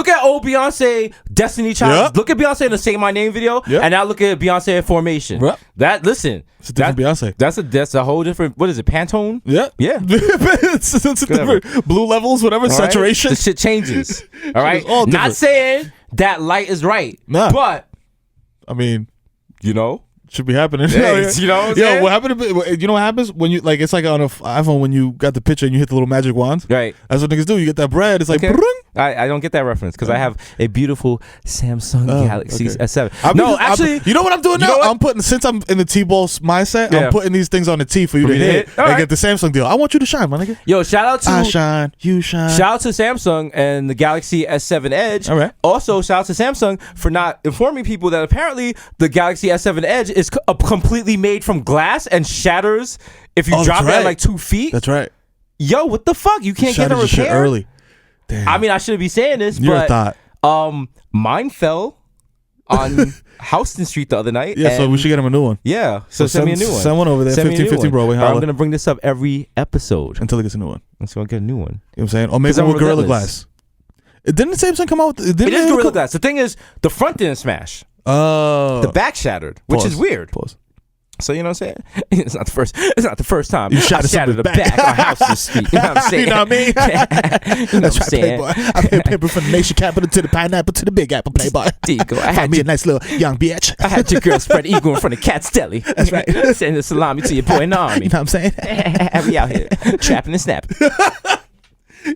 at old Beyonce, Destiny Child. Yep. Look at Beyonce in the Say My Name video, and now look at Beyonce in Formation. Yep. It's a different Beyonce. That's a whole different. What is it? Pantone? Yeah. It's a different blue levels, whatever, saturation. The shit changes. All right. All not saying that light is right, but I mean, you know. Should be happening. Yeah, you know what I'm saying? What happened? You know what happens when you like? It's like on an iPhone when you got the picture and you hit the little magic wand. Right. That's what niggas do. You get that bread. It's like. Okay. I don't get that reference because I have a beautiful Samsung Galaxy S7. Actually, you know what I'm doing now? I'm putting, since I'm in the T-ball mindset, I'm putting these things on the T for you to hit and get the Samsung deal. I want you to shine, my nigga. Yo, shout out to I shine, you shine. Shout out to Samsung and the Galaxy S7 Edge. All right. Also, shout out to Samsung for not informing people that apparently the Galaxy S7 Edge is completely made from glass and shatters if you drop it at like 2 feet. That's right. Yo, what the fuck? You can't get a repair shit early. Damn. I mean, I shouldn't be saying this, You're but mine fell on Houston Street the other night. Yeah, so we should get him a new one. Yeah, so send me a new one. Send one over there, 1550 Broadway. I'm going to bring this up every episode. Until he gets a new one. Until I get a new one. You know what I'm saying? Or maybe with Gorilla Glass. Didn't the Samsung come out with... It is Gorilla Glass. The thing is, the front didn't smash. Oh. The back shattered, which is weird. Pause. So you know what I'm saying? It's not the first time. You shattered the back on Houston Street. You know what I'm saying? You know what I mean? That's right, Playboy. I paid paper from the nation capital to the pineapple to the big apple, Playboy. Digo, I had me a nice little young bitch. I had your girl spread eagle in front of Cat's Deli. That's right. Send the salami to your boy in the army. You know what I'm saying? We out here trapping and snapping.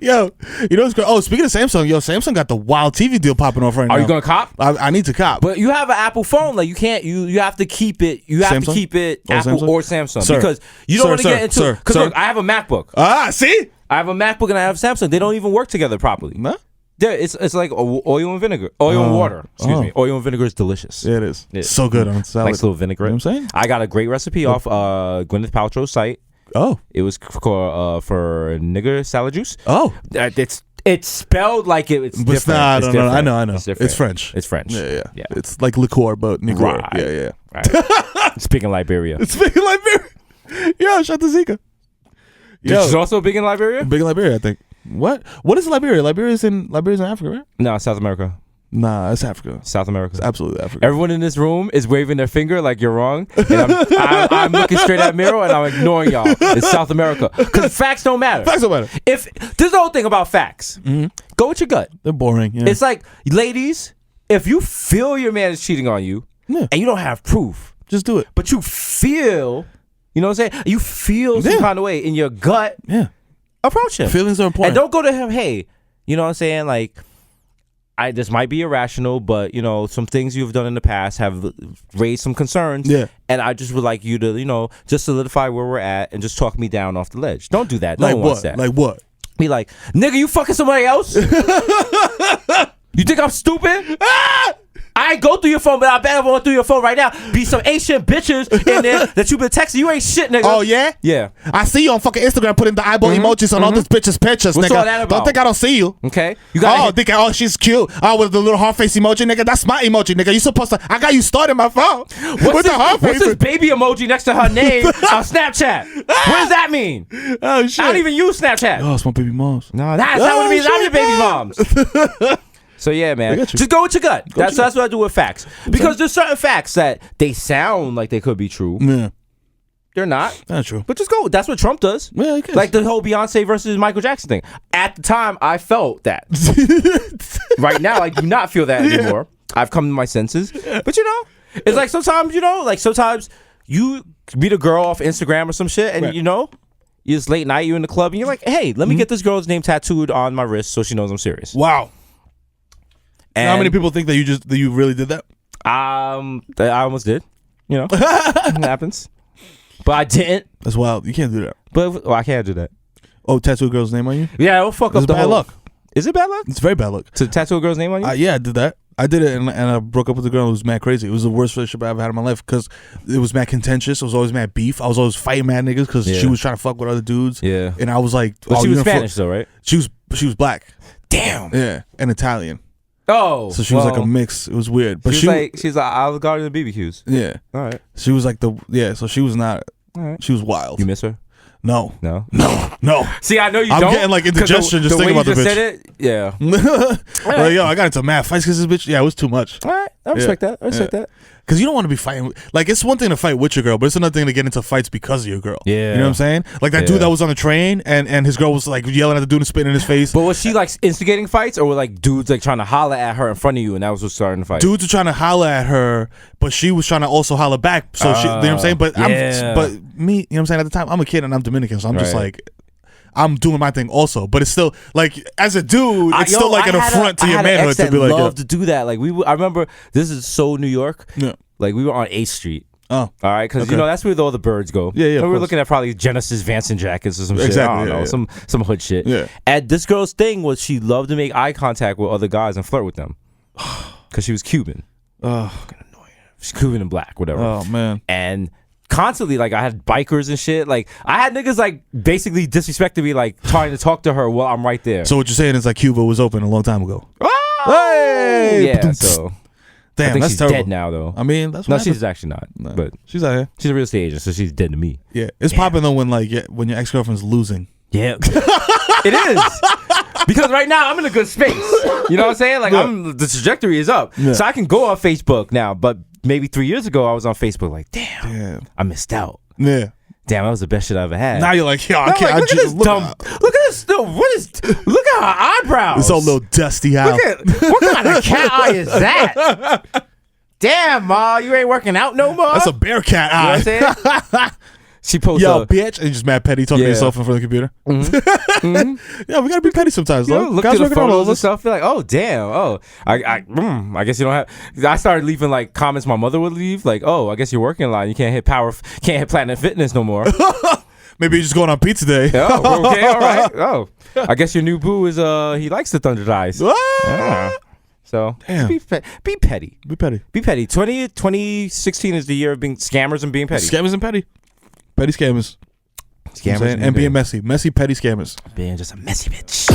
Yo, you know what's great? Oh, speaking of Samsung, Samsung got the wild TV deal popping off right now. Are you gonna cop? I need to cop. But you have an Apple phone, like you can't. You have to keep it. You have to keep it Apple Samsung? or Samsung Sir. because you don't want to get into. Because Sir. look, I have a MacBook. See? I have a MacBook and I have Samsung. They don't even work together properly. Nah. Yeah, it's like oil and vinegar, oil and water. Excuse me. Oil and vinegar is delicious. Yeah, it is. Yeah. So good on salad. Nice little vinaigrette. You know what I'm saying? I got a great recipe off Gwyneth Paltrow's site. Oh. It was called for nigger salad juice. Oh. It's spelled like it's But different. nah, It's no, different. I know. It's different. It's French. It's French. Yeah. Yeah. It's like liqueur, but liqueur. Right. Yeah. Right. Speaking of Liberia. It's big in Liberia. Yo, shout to Zika. This is also big in Liberia? Big in Liberia, I think. What is Liberia? Liberia's in Africa, right? No, South America. Nah, it's Africa. South America. It's absolutely Africa. Everyone in this room is waving their finger like you're wrong. And I'm looking straight at Mero and I'm ignoring y'all. It's South America. Because facts don't matter. Facts don't matter. If this is the whole thing about facts. Go with your gut. They're boring. Yeah. It's like, ladies, if you feel your man is cheating on you and you don't have proof, just do it. but you feel, you know what I'm saying? You feel some kind of way in your gut. Yeah. Approach him. Feelings are important. And don't go to him, hey, you know what I'm saying? Like, this might be irrational, but, you know, some things you've done in the past have raised some concerns. Yeah. And I just would like you to, you know, just solidify where we're at and just talk me down off the ledge. Don't do that. No one wants that. Like what? Be like, nigga, you fucking somebody else? You think I'm stupid? I ain't go through your phone, but I bet I'm going through your phone right now. Be some ancient bitches in there that you been texting. You ain't shit, nigga. Oh, yeah? Yeah. I see you on fucking Instagram putting the eyeball emojis on all these bitches' pictures, What's nigga. all that about? Don't think I don't see you. Okay. You got She's cute. Oh, with the little heart face emoji, nigga. That's my emoji, nigga. You supposed to. I got you started my phone. With the heart What's face. this baby emoji next to her name on Snapchat? What does that mean? Oh, shit. I don't even use Snapchat. Oh, it's my baby mom's. No, that's not what it means. I'm your baby moms. So yeah, man, just go with your gut. That's what I do with facts. Because there's certain facts that they sound like they could be true. Yeah. They're not. That's true. But just go. That's what Trump does. Yeah, I guess. Like the whole Beyonce versus Michael Jackson thing. At the time, I felt that. Right now, I do not feel that anymore. I've come to my senses. But you know, it's like sometimes, you know, like sometimes you meet a girl off Instagram or some shit, and you know, it's late night, you're in the club, and you're like, hey, let me get this girl's name tattooed on my wrist so she knows I'm serious. Wow. And how many people think that you really did that? I almost did. You know, it happens. But I didn't. That's wild. You can't do that. But I can't do that. Oh, tattoo a girl's name on you? Yeah, it'll fuck up the bad whole luck. Is it bad luck? It's very bad luck. To tattoo a girl's name on you? Yeah, I did that. I did it, and I broke up with a girl who was mad crazy. It was the worst relationship I ever had in my life because it was mad contentious. It was always mad beef. I was always fighting mad niggas because she was trying to fuck with other dudes. Yeah. And I was like, but she was Spanish though, right? She was black. Damn. Yeah, and Italian. Oh. So she was like a mix. It was weird. But she's like Olive Garden and BBQs. Yeah. All right. She was like so she was not. All right. She was wild. You miss her? No. No. See, I know you I'm don't. getting like indigestion just thinking about the bitch. Said it, yeah. Well, yo, I got into mad fights because this bitch. Yeah, it was too much. All right, I respect that. I respect that. Because you don't want to be fighting. Like, it's one thing to fight with your girl, but it's another thing to get into fights because of your girl. Yeah. You know what I'm saying? Like that dude that was on the train and his girl was like yelling at the dude and spitting in his face. But was she like instigating fights, or were like dudes like trying to holler at her in front of you, and that was what starting the fight? Dudes were trying to holler at her, but she was trying to also holler back. So she, you know what I'm saying? But me, you know what I'm saying? At the time, I'm a kid and I'm Dominican, so I'm just like, I'm doing my thing also, but it's still like as a dude, it's still like an affront to your manhood to be like. Love to do that. Like I remember this is so New York. Yeah. Like we were on 8th Street. Oh, all right, because you know that's where all the birds go. Yeah, yeah. We were looking at probably Genesis Vance and jackets or some shit. I don't know, some hood shit. Yeah. And this girl's thing was she loved to make eye contact with other guys and flirt with them, because she was Cuban. Fucking annoying. She's Cuban and black, whatever. Oh man. And constantly, like, I had bikers and shit. Like, I had niggas like basically disrespecting me, like trying to talk to her while I'm right there. So what you're saying is like Cuba was open a long time ago. Oh! Hey! Yeah. So. Damn, I think that's she's terrible. dead now, though. I mean, that's no, what she's actually not. No. But she's out here. She's a real estate agent, so she's dead to me. Yeah, it's popping though when your ex girlfriend's losing. Yeah, it is because right now I'm in a good space. You know what I'm saying? Like the trajectory is up, so I can go on Facebook now. But maybe 3 years ago I was on Facebook, like, damn. I missed out. Yeah. Damn, that was the best shit I ever had. Now you're like, yo, I can't. Like, look at this dumb. Look at this. Look at her eyebrows. It's all little dusty out. What kind of cat eye is that? Damn, Ma, you ain't working out no more. That's a bear cat eye. You know what I'm saying? She posted, yo, bitch, and you just mad petty talking to yourself in front of the computer. Mm-hmm. Yeah, we gotta be petty sometimes, though. Look at the photos and stuff. Feel like, oh damn, I guess you don't have. I started leaving like comments my mother would leave, like, oh, I guess you're working a lot. You can't hit Platinum Fitness no more. Maybe you're just going on pizza day. Oh, okay, all right. Oh, I guess your new boo is he likes the Thunder Thighs. Yeah. So Damn. be petty. Be petty. Be petty. 2016 is the year of being scammers and being petty. Scammers and petty. Petty scammers. Scammers And being messy. Messy, petty scammers. Being just a messy bitch.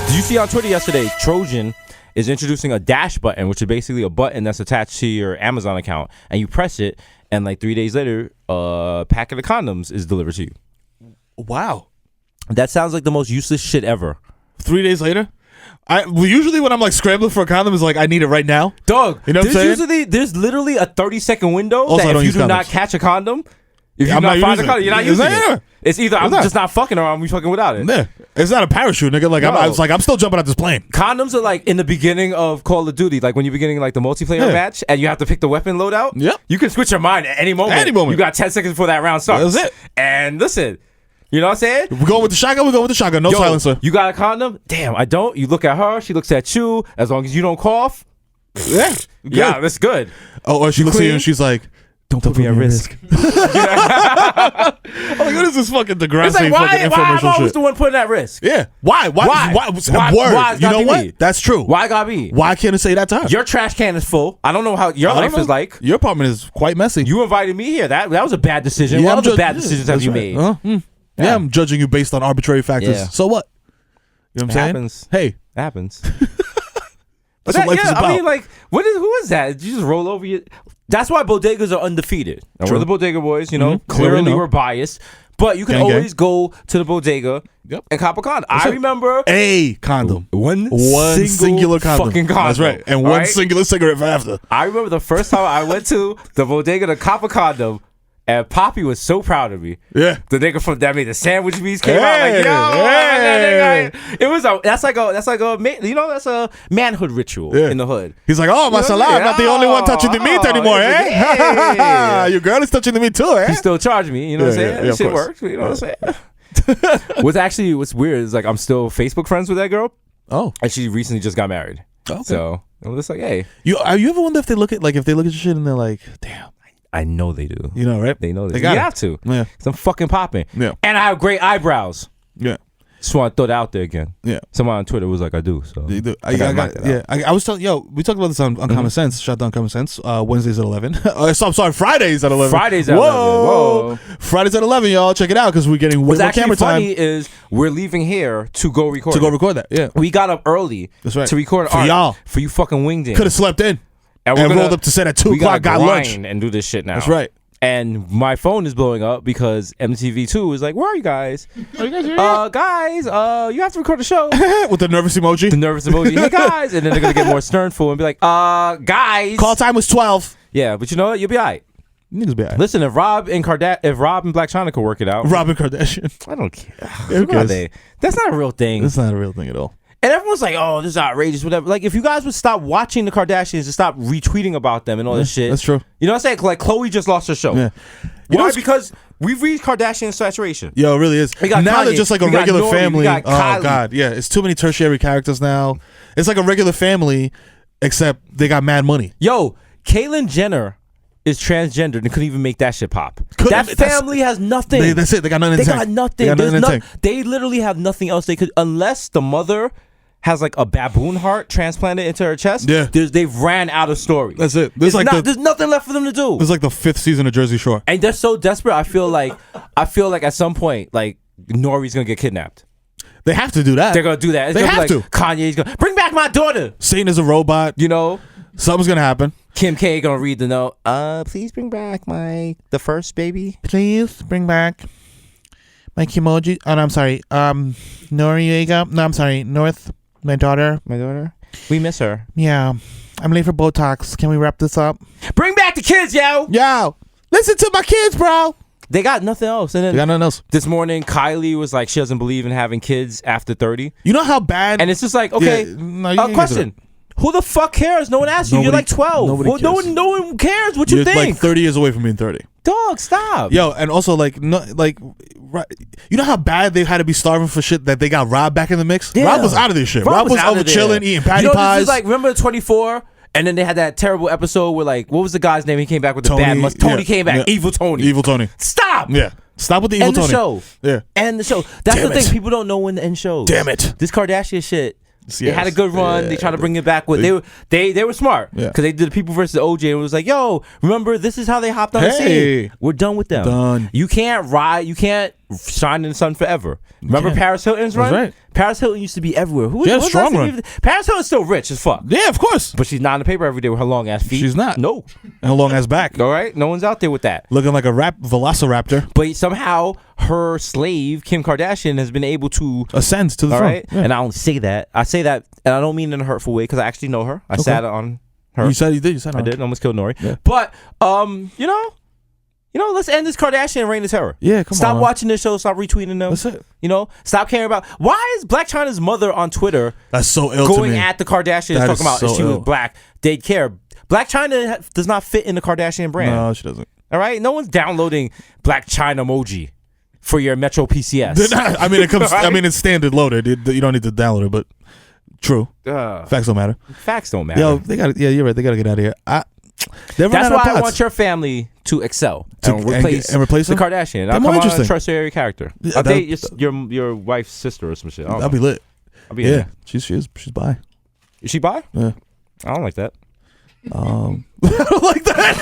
Did you see on Twitter yesterday, Trojan is introducing a dash button, which is basically a button that's attached to your Amazon account, and you press it, and like 3 days later, a packet of condoms is delivered to you. Wow. That sounds like the most useless shit ever. 3 days later? Usually when I'm like scrambling for a condom, it's like I need it right now. Dog, you know what I'm saying? There's literally a 30-second window Also, that if you do condoms. not catch a condom, if you I'm not not find a using condom, it. you're not It's using not- it. It's either I'm not. just not fucking or I'm fucking without it. Yeah. It's not a parachute, nigga. Like No. I'm still jumping out this plane. Condoms are like in the beginning of Call of Duty, like when you're beginning like the multiplayer Yeah. match and you have to pick the weapon loadout. Yep. You can switch your mind at any moment. Any moment. You got 10 seconds before that round starts. That's it. And listen, you know what I'm saying? We're going with the shotgun. We're going with the shotgun. No Yo, silencer. You got a condom? Damn, I don't. You look at her, she looks at you. As long as you don't cough, Yeah. Good. yeah, that's good. Oh, or she looks at you clean? and she's like, Don't put me at risk. I'm like, what is this fucking Degrassi It's like, fucking why I'm infomercial always shit? the one putting at risk? Yeah. Why? Why? Word. Why it's You gotta know be what? me? That's true. Why gotta be? Why can't I say that to her? Your trash can is full. I don't know how your I don't life know. is like. Your apartment is quite messy. You invited me here. That was a bad decision. Yeah, What I'm other ju- bad yeah, decisions have that's you right. made? Yeah, I'm judging you based on arbitrary factors. Yeah. So what? You know what I'm It saying? happens. Hey, It happens. that's what life is about. I mean, like, who is that? Did you just roll over your? That's why bodegas are undefeated. And True. we're the Bodega Boys, you know. Mhm. Yeah, Clearly, we know. we're biased, but you can Gang, gang. always go to the bodega Yep. and cop a condom. I it. remember A condom. one Singular condom. fucking condom. That's right. And all one right? singular cigarette for after. I remember the first time I went to the bodega to cop a condom, and Poppy was so proud of me. Yeah. The nigga from that made the sandwich beats came out Hey, like, yo, hey. it was that's like a manhood ritual Yeah. in the hood. He's like, oh, mashallah, I'm not the only one touching the meat anymore, eh? Yeah. Your girl is touching the meat too, eh? He still charged me, you know what I'm Yeah, saying? yeah, That of shit course. works, you know what I'm saying? What's weird is like I'm still Facebook friends with that girl, Oh. and she recently just got married. Okay. So I'm just like, hey, You ever wonder if they look at your shit and they're like, damn, I know they do. you know, right? They know this. They You got it. have to. Yeah. 'Cause I'm fucking popping. Yeah. And I have great eyebrows. Yeah. Just want to throw that out there again. Yeah. Someone on Twitter was like, I do. So They do. I gotta knock that out. I was telling, we talked about this on Common Sense. Shout out Common Sense. Wednesdays at 11. I'm sorry, Fridays at 11. Fridays at 11. Whoa. Fridays at 11, y'all. Check it out because we're getting way What's more actually camera funny time is we're leaving here to go record. to go record that. Yeah. We got up early. That's right. To record For art y'all. for you fucking winged Could have slept in we're and gonna- rolled up to set at 2 we gotta o'clock, got lunch. grind and do this shit now. That's right. And my phone is blowing up because MTV2 is like, where are you guys? Are you guys here? You have to record a show. With the nervous emoji. The nervous emoji. Hey, guys. And then they're going to get more sternful and be like, guys. Call time was 12. Yeah, but you know what? You'll be all right. Niggas be all right. Listen, if Rob and Black China could work it out. Robin Kardashian. I don't care. Who Who are cares? they? That's not a real thing. That's not a real thing at all. And everyone's like, oh, this is outrageous, whatever. Like, if you guys would stop watching the Kardashians and stop retweeting about them and all this shit. That's true. You know what I'm saying? Like, Khloe just lost her show. Yeah. Why? what's- Because we've reached Kardashian saturation. Yo, it really is. We got Now they're Kanye, just like a we got regular Nori, we family. got Oh Kylie. God, yeah. It's too many tertiary characters now. It's like a regular family, except they got mad money. Yo, Caitlyn Jenner is transgendered and couldn't even make that shit pop. That family has nothing. That's it. They got nothing. They in tank. got nothing. They got There's nothing in tank. they literally have nothing else they could, unless the mother has like a baboon heart transplanted into her chest. Yeah. They've ran out of story. That's it. There's nothing left for them to do. It's like the 5th season of Jersey Shore. And they're so desperate. I feel like at some point, like Nori's gonna get kidnapped. They have to do that. They're gonna do that. It's They gonna have be like, to. Kanye's gonna bring back my daughter. Satan is a robot. You know, Something's gonna happen. Kim K gonna read the note. Please bring back the first baby. Please bring back my Kimoji. Oh, no, I'm sorry. Noriega. No, I'm sorry. North. My daughter. My daughter. We miss her. Yeah. I'm late for Botox. Can we wrap this up? Bring back the kids, yo. Yo, listen to my kids, bro. They got nothing else. And They then got nothing else. this morning, Kylie was like, she doesn't believe in having kids after 30. You know how bad? And it's just like, okay, Yeah, no, you can't get to question. Who the fuck cares? No one asked you. You're Nobody- like 12. nobody Well, no cares. one cares what you You're think. like 30 years away from being 30. Dog, stop. Yo, and also right, you know how bad they had to be starving for shit that they got Rob back in the mix? Yeah. Rob was out of this shit. Rob was out over of there. chilling, eating patty you know, pies. This is like, remember 24? And then they had that terrible episode where, like, what was the guy's name? He came back with the Tony, bad mustache. Tony yeah, came back. yeah. Evil Tony. Evil Tony. Stop. Yeah. Stop with the evil End the Tony. show. Yeah. End the show. That's Damn the thing. it. People don't know when to end shows. Damn it. This Kardashian shit. They Yes. had a good run. Yeah. They tried to bring it back. They were smart because Yeah. they did the People versus OJ and it was like, yo, remember this is how they hopped on the Hey. scene. We're done with them. Done. You can't ride. You can't shine in the sun forever. Remember can't. Paris Hilton's run? That's right. Paris Hilton used to be everywhere. Who She had a what's strong that run. thing? Paris Hilton's still rich as fuck, Yeah, of course. but she's not in the paper every day with her long ass feet. She's not. No. And a long ass back. All right. No one's out there with that. Looking like a velociraptor. But somehow her slave Kim Kardashian has been able to. Ascend to the All throne. right, Yeah. and I don't say that. I say that, and I don't mean in a hurtful way because I actually know her. I sat on her. You said you did. You said I did. Almost killed Nori. Yeah. But let's end this Kardashian reign of terror. Yeah, come Stop on. watching this show. Stop retweeting them. That's it. Stop caring about. Why is Black Chyna's mother on Twitter That's so ill to going me. at the Kardashians That talking is about so if she was ill. black? They'd care. Black Chyna does not fit in the Kardashian brand. No, she doesn't. All right, no one's downloading Black Chyna emoji for your Metro PCS. They're not- I mean, it comes. Right? I mean, it's standard loaded. You don't need to download it, but true. Facts don't matter. Facts don't matter. Yo, they got. Yeah, you're right. They got to get out of here. They're running That's out of why I pots. want your family to excel To- and replace and replace the them? Kardashian. They're I'll more come on a interesting. trustworthy character. Yeah, I'll that- date your wife's sister or some shit. I don't That'd know. be lit. I'll be in Yeah, there. she's bi. Is she bi? Yeah. I don't like that. I don't like that.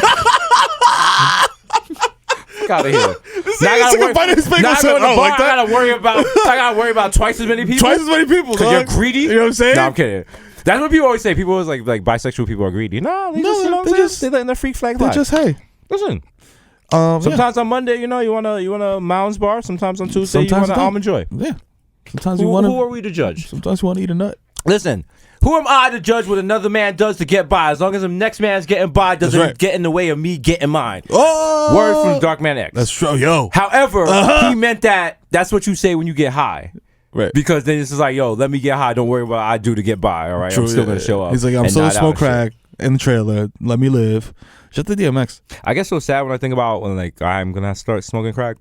Fuck out of here. This nigga's taking a bite of his bagel now I and go said, to the "I don't bar, like that." I gotta worry about twice as many people. Twice as many people. Because you're dog. greedy. You know what I'm saying? No, I'm kidding. That's what people always say. People always like bisexual people are greedy. No, they just, you know what I'm saying? They're letting their freak flag They're fly. just hey. Listen. Yeah. Sometimes on Monday, you want a Mounds bar. Sometimes on Tuesday, Sometimes you want an don't. Almond Joy. Yeah. Sometimes you Who want are to. we to judge? Sometimes you want to eat a nut. Listen, who am I to judge what another man does to get by? As long as the next man's getting by doesn't right. get in the way of me getting mine. Oh, Word from Dark Man X. That's true. Yo. However, he meant that. That's what you say when you get high. Right. Because then it's just like, yo, let me get high. Don't worry about what I do to get by. All right, True, I'm still yeah. gonna show up. He's like, I'm and still nod smoke out and crack in the trailer. Let me live. Shut the DMX. shit. I get so sad when I think about when like I'm gonna start smoking crack.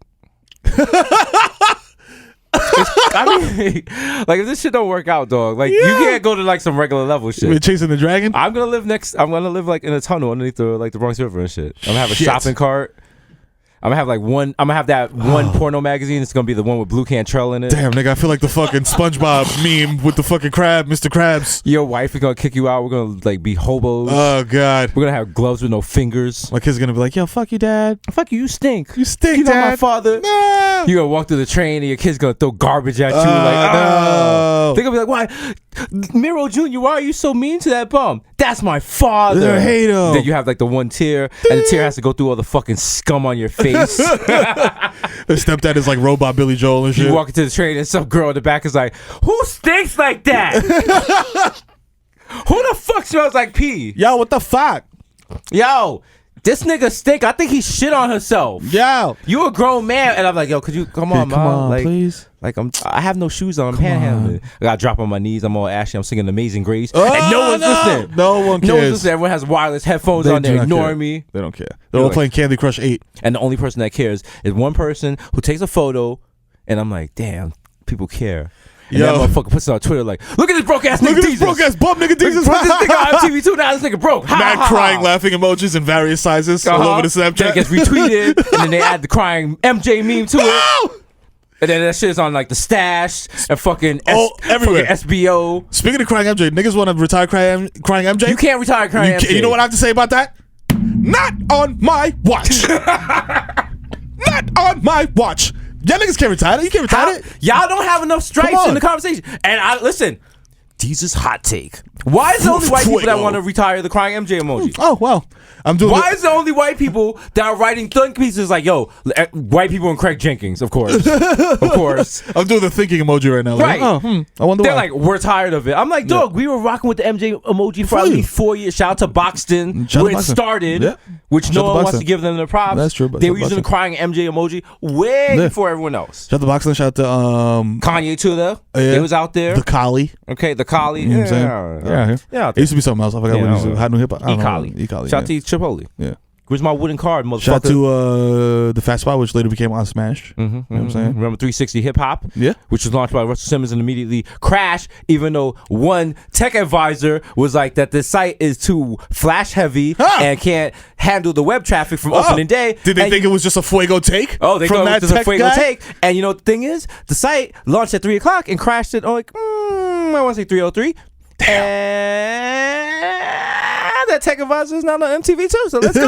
I mean, like if this shit don't work out, dog, like you can't go to like some regular level shit. We're chasing the dragon. I'm gonna live like in a tunnel underneath the Bronx River and shit. I'm gonna have a Shit. shopping cart. I'm gonna have that one porno magazine. It's gonna be the one with Blue Cantrell in it. Damn, nigga, I feel like the fucking SpongeBob meme with the fucking crab, Mr. Krabs. Your wife is gonna kick you out. We're gonna like be hobos. Oh God, We're gonna have gloves with no fingers. my kid's gonna be like, yo, fuck you, dad. Fuck you, you stink. You stink, You know dad. my father. No. You gonna walk through the train and your kid's gonna throw garbage at you. Oh. Like, no. They're gonna be like, why? Mero Jr., why are you so mean to that bum? That's my father. They're a hater. Then you have like the one tear, and the tear has to go through all the fucking scum on your face. The stepdad is like robot Billy Joel and shit. You walk into the train and some girl in the back is like, who stinks like that? Who the fuck smells like pee? Yo, what the fuck? Yo, this nigga stink. I think he shit on herself. Yo. You a grown man, and I'm like, yo, could you come on, Come mom? on, Like, please. like I have no shoes on. I'm panhandling. I got to drop on my knees. I'm all ashy. I'm singing Amazing Grace, Oh, and no one's listening. No one cares. No one's listening. Everyone has wireless headphones They on. do They're not ignoring care. me, They don't care. They're all like- playing Candy Crush 8. and the only person that cares is one person who takes a photo, and I'm like, damn, people care. And Yo. that motherfucker puts it on Twitter like, look at this broke ass nigga. Look at this Jesus. broke ass bum nigga Put Jesus. this nigga on TV too. Now this nigga broke. Ha, Mad ha, ha. crying, laughing emojis in various sizes all over the Then Snapchat. it gets retweeted, and then they add the crying MJ meme to it. Oh! And then that shit is on like the stash and fucking everywhere. fucking SBO. Speaking of crying MJ, niggas want to retire crying MJ? You can't retire crying MJ. You know what I have to say about that? Not on my watch. Not on my watch. Y'all niggas can't retire it. You can't retire it. Y'all don't have enough stripes Come on. in the conversation. And I listen. Desus hot take. Why is it only white people that Fuego. want to retire the crying MJ emoji? Oh, well. I'm doing Why is it only white people that are writing think pieces like, yo, white people and Craig Jenkins, of course. Of course. I'm doing the thinking emoji right now. Like, Right. I wonder They're why. like, we're tired of it. I'm like, dog, we were rocking with the MJ emoji for at you. least 4 years. Shout out to Boxton, Shout out where to it Boxton. started, Yeah. which Shout no out to one wants Boxton. to give them the props. That's true, but They shout were out to using the crying MJ emoji way before everyone else. Shout out to Boxland. Shout out to Kanye too, though. yeah. It was out there. the Collie. Okay, the Collie. You know what I'm saying? Yeah. Yeah. It used to be something else. I forgot Yeah, what I it used don't to know. Hot New Hip Hop. E-Collie. E-Collie. Shout out Yeah. to Chipotle. Yeah. Where's my wooden card, motherfucker? Shout out to the Fat Spot, which later became On Smash. You know what I'm saying? Remember 360 Hip Hop? Yeah. Which was launched by Russell Simmons and immediately crashed, even though one tech advisor was like that the site is too flash heavy and can't handle the web traffic from opening day. Did they think it was just a Fuego take? Oh, they from thought it was just a Fuego guy? take. And you know what the thing is? The site launched at 3 o'clock and crashed at like, I want to say 3:03. And that tech advisor is now on MTV too, so let's go.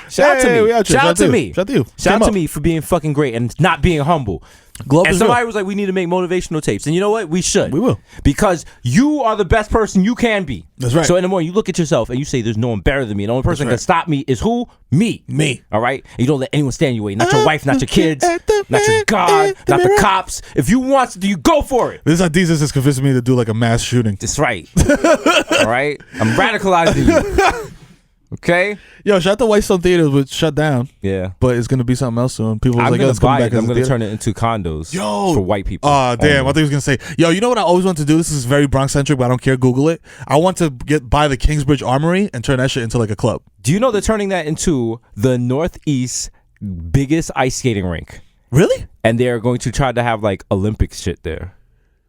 Shout out to me. Shout out to me. Shout out to you. Shout out to me for being fucking great and not being humble. Globe And is somebody real. was like, we need to make motivational tapes. And you know what? We should. We will. Because you are the best person you can be. That's right. So in the morning, you look at yourself and you say, there's no one better than me. And the only person that right. can stop me is who? Me. All right? And you don't let anyone stand in your way. Not your wife, not your kids, not your God, not the cops. If you want something, you go for it. This is how Jesus is convincing me to do like a mass shooting. That's right. All right? I'm radicalizing you. Okay? Yo, shout out to Whitestone Theaters, which shut down. Yeah. But it's going to be something else soon. People was I'm like, yo, going it's to buy coming it. back as I'm a going to theater. turn it into condos Yo. for white people. Oh, damn. only. I thought he was going to say, yo, you know what I always want to do? This is very Bronx-centric, but I don't care. Google it. I want to buy the Kingsbridge Armory and turn that shit into like a club. Do you know they're turning that into the Northeast biggest ice skating rink? Really? And they're going to try to have like Olympic shit there.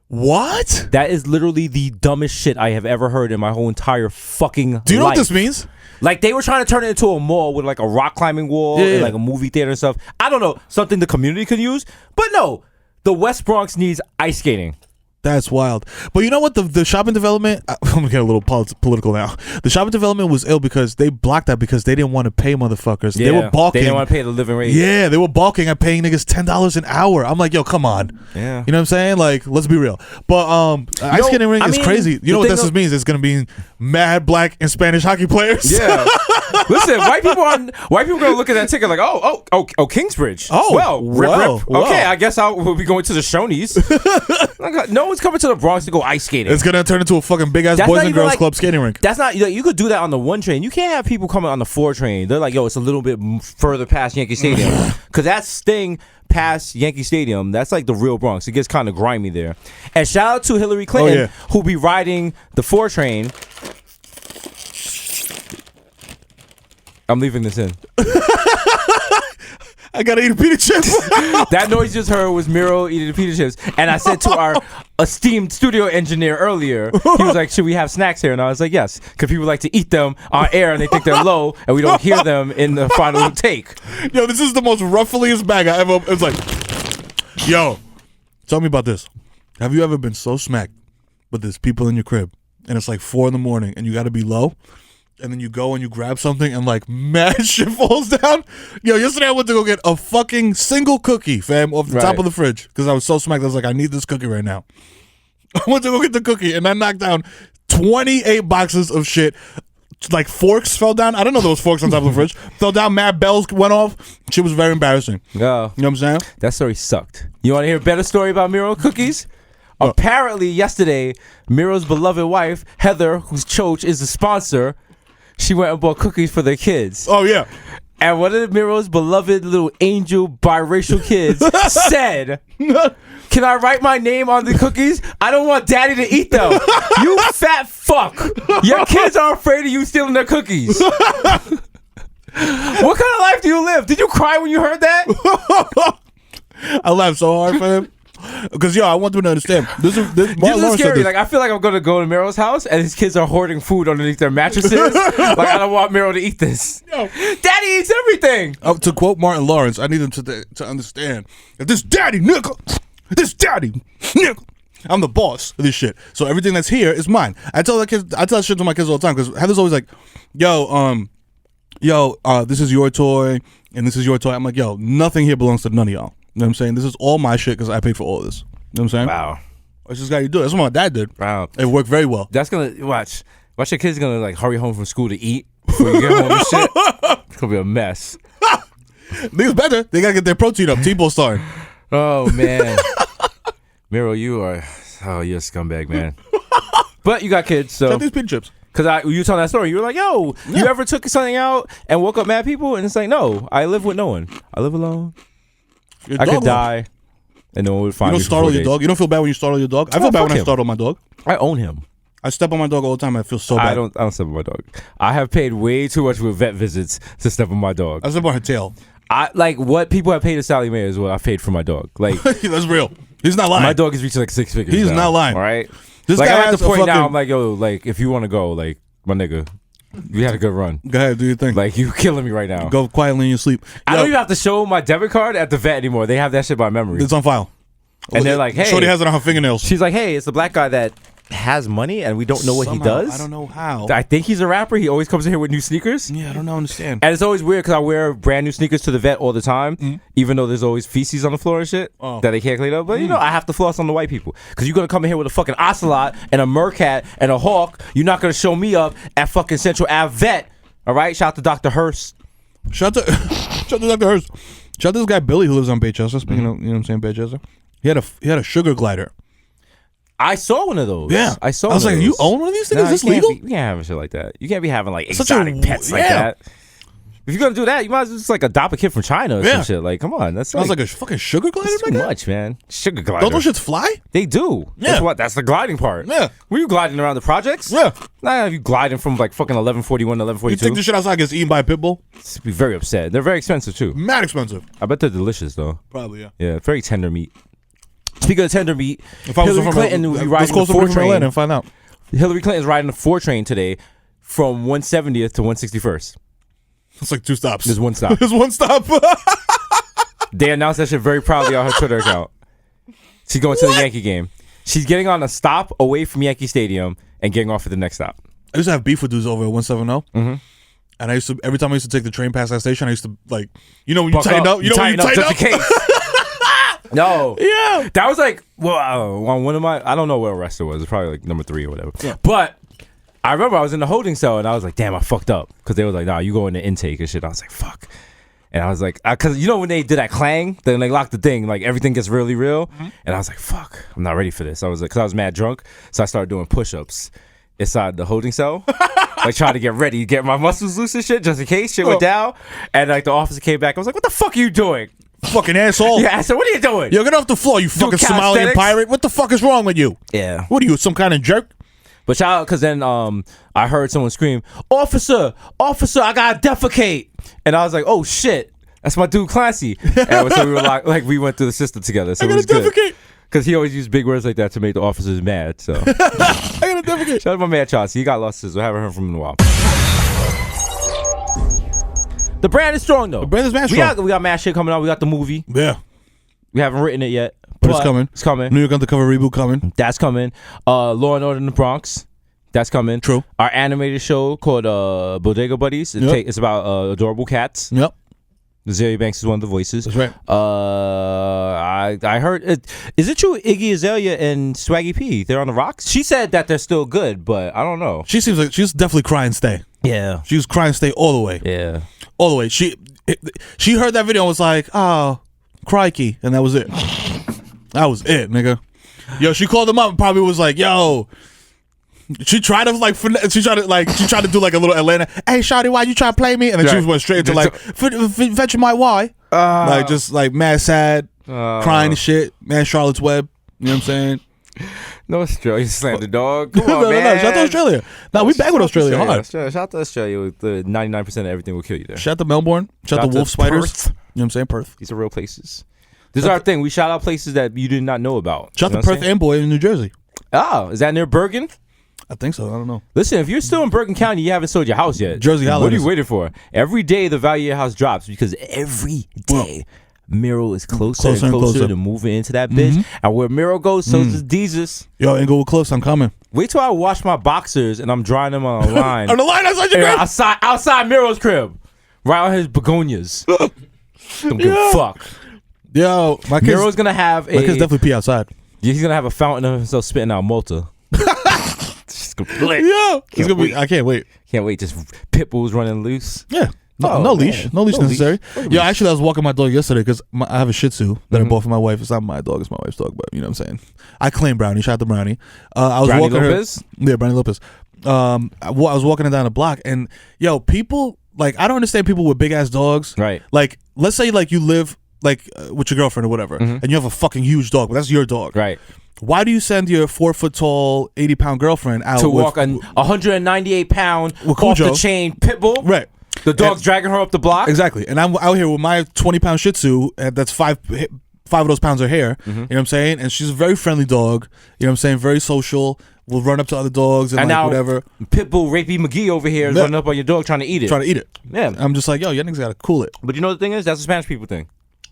What? That is literally the dumbest shit I have ever heard in my whole entire fucking Do you know life. what this means? Like they were trying to turn it into a mall with like a rock climbing wall and like a movie theater and stuff. I don't know, something the community could use. But no, the West Bronx needs ice skating. That's wild. But you know what? The shopping development, I'm going to get a little political now. The shopping development was ill because they blocked that because they didn't want to pay motherfuckers. Yeah, they were balking. They didn't want to pay the living rate. Yeah, they were balking at paying niggas $10 an hour. I'm like, yo, come on. Yeah. You know what I'm saying? Like, let's be real. But ice skating ring is crazy. You know what this means? It's going to be mad black and Spanish hockey players. Yeah. Listen, white people gonna look at that ticket like, oh, Kingsbridge. Oh, well, rip. wow. Okay, I guess we'll be going to the Shoney's. No one's coming to the Bronx to go ice skating. It's going to turn into a fucking big ass That's boys not and even girls like- club skating rink. That's not, you could do that on the 1 train. You can't have people coming on the 4 train. They're like, yo, it's a little bit further past Yankee Stadium. Because that's thing past Yankee Stadium. That's like the real Bronx. It gets kind of grimy there. And shout out to Hillary Clinton, who be riding the 4 train. I'm leaving this in. I got to eat a pita chip. That noise you just heard was Mero eating the pita chips. And I said to our esteemed studio engineer earlier, he was like, should we have snacks here? And I was like, yes. Because people like to eat them on air and they think they're low and we don't hear them in the final take. Yo, this is the most ruffliest bag I ever. It's like, yo, tell me about this. Have you ever been so smacked, but there's people in your crib and it's like 4 a.m. and you got to be low? And then you go and you grab something and like mad shit falls down. Yo, yesterday I went to go get a fucking single cookie, fam, off the top of the fridge because I was so smacked. I was like, I need this cookie right now. I went to go get the cookie and I knocked down 28 boxes of shit. Like forks fell down. I didn't know there was forks on top of the fridge. Fell down, mad bells went off. Shit was very embarrassing. Oh, You know what I'm saying? that story sucked. You want to hear a better story about Mero cookies? Apparently, yesterday, Mero's beloved wife, Heather, whose Choach is the sponsor, she went and bought cookies for their kids. Oh, yeah. And one of Mero's beloved little angel biracial kids said, can I write my name on the cookies? I don't want daddy to eat them. You fat fuck. Your kids are afraid of you stealing their cookies. What kind of life do you live? Did you cry when you heard that? I laughed so hard, fam. Because, yo, I want them to understand. This This is Lawrence said scary. this. Like, I feel like I'm going to go to Mero's house and his kids are hoarding food underneath their mattresses. Like, I don't want Mero to eat this. Yo. Daddy eats everything. To quote Martin Lawrence, I need them to understand that this daddy, nigga, I'm the boss of this shit. So everything that's here is mine. I tell that shit to my kids all the time because Heather's always like, yo, this is your toy and this is your toy. I'm like, yo, nothing here belongs to none of y'all. You know what I'm saying? This is all my shit because I paid for all of this. You know what I'm saying? Wow. It's just how you do it. That's what my dad did. Wow. It worked very well. That's going to, watch your kids going to, like, hurry home from school to eat before you get home and shit. It's going to be a mess. Niggas better. They got to get their protein up. T-ball starting. Oh, man. Mero, you're a scumbag, man. But you got kids, so. Check these pita chips. Because you told that story. You were like, yo, you ever took something out and woke up mad people? And it's like, no, I live with no one. I live alone. I could die, and no one would find me. You don't startle your dog. You don't feel bad when you startle your dog. I feel bad when I startle my dog. I own him. I step on my dog all the time. I feel so bad. I don't step on my dog. I have paid way too much for vet visits to step on my dog. I step on her tail. I like what people have paid to Sally Mae is what I paid for my dog. Like that's real. He's not lying. my dog is reaching like 6 figures. He's now, not lying. All right. This like guy I'm at has the point a fucking, now. I'm like, yo, like if you want to go, like my nigga, you had a good run. Go ahead, do your thing. Like you killing me right now. Go quietly in your sleep. I don't even have to show my debit card at the vet anymore. They have that shit by memory. It's on file. And they're like, hey. Shorty has it on her fingernails. She's like, hey, it's the black guy that has money and we don't know what he does. I don't know how. I think he's a rapper. He always comes in here with new sneakers. Yeah, I don't understand. And it's always weird because I wear brand new sneakers to the vet all the time, even though there's always feces on the floor and shit that they can't clean up. But you know, I have to floss on the white people because you're gonna come in here with a fucking ocelot and a mercat and a hawk. You're not gonna show me up at fucking Central Ave Vet. All right, shout out to Dr. Hurst. Shout out to Dr. Hurst. Shout out to this guy Billy who lives on Baychester. Speaking of, you know what I'm saying, Baychester. He had a sugar glider. I saw one of those. Yeah, I saw. I was one like, of you those. own one of these things? Nah, Is this you can't legal? You can't have shit like that. You can't be having like Such a- exotic pets like yeah. that. If you're gonna do that, you might as well just like adopt a kid from China or Yeah. some shit. Like, come on, that's I was like, like a fucking sugar glider. that's too Like that? much, man. Sugar glider. Don't those shits fly? They do. Yeah. That's what. That's the gliding part. Yeah. Were you gliding around the projects? Yeah. Nah, you gliding from like fucking 1141 to You 1142. take this shit outside, gets eaten by a pit bull? Be very upset. They're very expensive too. Mad expensive. I bet they're delicious though. Probably, yeah. Yeah, very tender meat. Speaking of tender meat, If I was Hillary from Clinton will be let's riding call the somebody 4 from Atlanta train. and find out. Hillary Clinton's riding the 4 train today from 170th to 161st. It's like 2 stops. There's one stop. There's one stop. They announced that shit very proudly on her Twitter account. She's going to the Yankee game. She's getting on a stop away from Yankee Stadium and getting off at the next stop. I used to have beef with dudes over at 170. Mm-hmm. And I used to, every time I used to take the train past that station, I used to like, you know when you tighten up? You know when you tighten up? just in case. No. Yeah. That was like, well, on one of my, I don't know what arrest it was. It's probably like number 3 or whatever. Yeah. But I remember I was in the holding cell and I was like, damn, I fucked up. Because they was like, nah, you go in the intake and shit. I was like, fuck. And I was like, because you know when they did that clang, then they lock the thing, like everything gets really real. Mm-hmm. And I was like, fuck, I'm not ready for this. I was like, because I was mad drunk. So I started doing push-ups inside the holding cell. Like trying to get ready, get my muscles loose and shit, just in case shit went down. And like the officer came back. I was like, what the fuck are you doing? Fucking asshole. Yeah, I said, what are you doing? Yo, get off the floor, you fucking Somalian calisthenics? pirate. What the fuck is wrong with you? Yeah. What are you, some kind of jerk? But shout out, because then I heard someone scream, officer, I gotta defecate. And I was like, oh shit, that's my dude Clancy. And so we were like we went through the system together. So I it gotta was good. defecate. Because he always used big words like that to make the officers mad. So I gotta defecate. shout out to my man Chauncey. He got lost his. I haven't heard from him in a while. The brand is strong though. The brand is mad strong. We got mad shit coming out. We got the movie. Yeah. We haven't written it yet. But it's coming. It's coming. New York Undercover reboot coming. That's coming. Law and Order in the Bronx. That's coming. True. Our animated show called Bodega Buddies. It's about adorable cats. Yep. Azalea Banks is one of the voices. That's right. I heard it. Is it true Iggy Azalea and Swaggy P, they're on the rocks? She said that they're still good, but I don't know. She seems like she's definitely crying stay. Yeah. She was crying stay all the way. Yeah. All the way. She heard that video and was like, oh, crikey. And that was it. That was it, nigga. Yo, she called him up and probably was like, yo. She tried to she tried to do like a little Atlanta. Hey, shawty, why you try to play me? And then she went straight into like, fetching my why? Like just like mad sad, crying and shit. Man, Charlotte's Web. You know what I'm saying? No, Australia slammed the dog. Come on, no, man. shout out to Australia. Now we back with Australia hard. Shout out to Australia with the 99% of everything will kill you there. Shout out to Melbourne. Shout out to Wolf Spiders. You know what I'm saying? Perth. These are real places. This is our thing. We shout out places that you did not know about. Shout out to Perth and Boy in New Jersey. Oh, is that near Bergen? I think so. I don't know. Listen, if you're still in Bergen County, you haven't sold your house yet. Jersey Highlanders. What are you waiting for? Every day the value of your house drops because every day Mero is closer and closer to moving into that bitch. And where Mero goes, so does Desus. Yo, ain't go close. I'm coming. Wait till I wash my boxers and I'm drying them on a line. On the line outside your crib? Outside Mero's crib. Right on his begonias. Don't give a fuck. Yo, my kid's, Mero's gonna have my kid's definitely pee outside. He's gonna have a fountain of himself spitting out Malta. Yeah, he's gonna be. I can't wait. Can't wait. Just pit bulls running loose. Yeah, no, no leash, no leash necessary. Yo, actually, I was walking my dog yesterday because I have a Shih Tzu that I bought for my wife. It's not my dog; it's my wife's dog. But you know what I'm saying. I claim Brownie. Shout out to Brownie. I was Brownie walking Lopez? her. Yeah, Brownie Lopez. I was walking her down the block, and yo, people like I don't understand people with big ass dogs. Right. Like, let's say like you live like with your girlfriend or whatever, and you have a fucking huge dog, but that's your dog. Right. Why do you send your 4 foot tall, 80-pound girlfriend out to with, walk a 198 pound With off Cujo. the chain pit bull? Right. The dog's dragging her up the block. Exactly. And I'm out here with my 20-pound Shih Tzu, and that's five of those pounds are hair. You know what I'm saying? And she's a very friendly dog. You know what I'm saying? Very social. Will run up to other dogs and like now, whatever. Pitbull Rapey McGee over here is running up on your dog trying to eat it. Yeah. I'm just like, yo, y'all niggas gotta cool it. But you know the thing is, that's a Spanish people thing.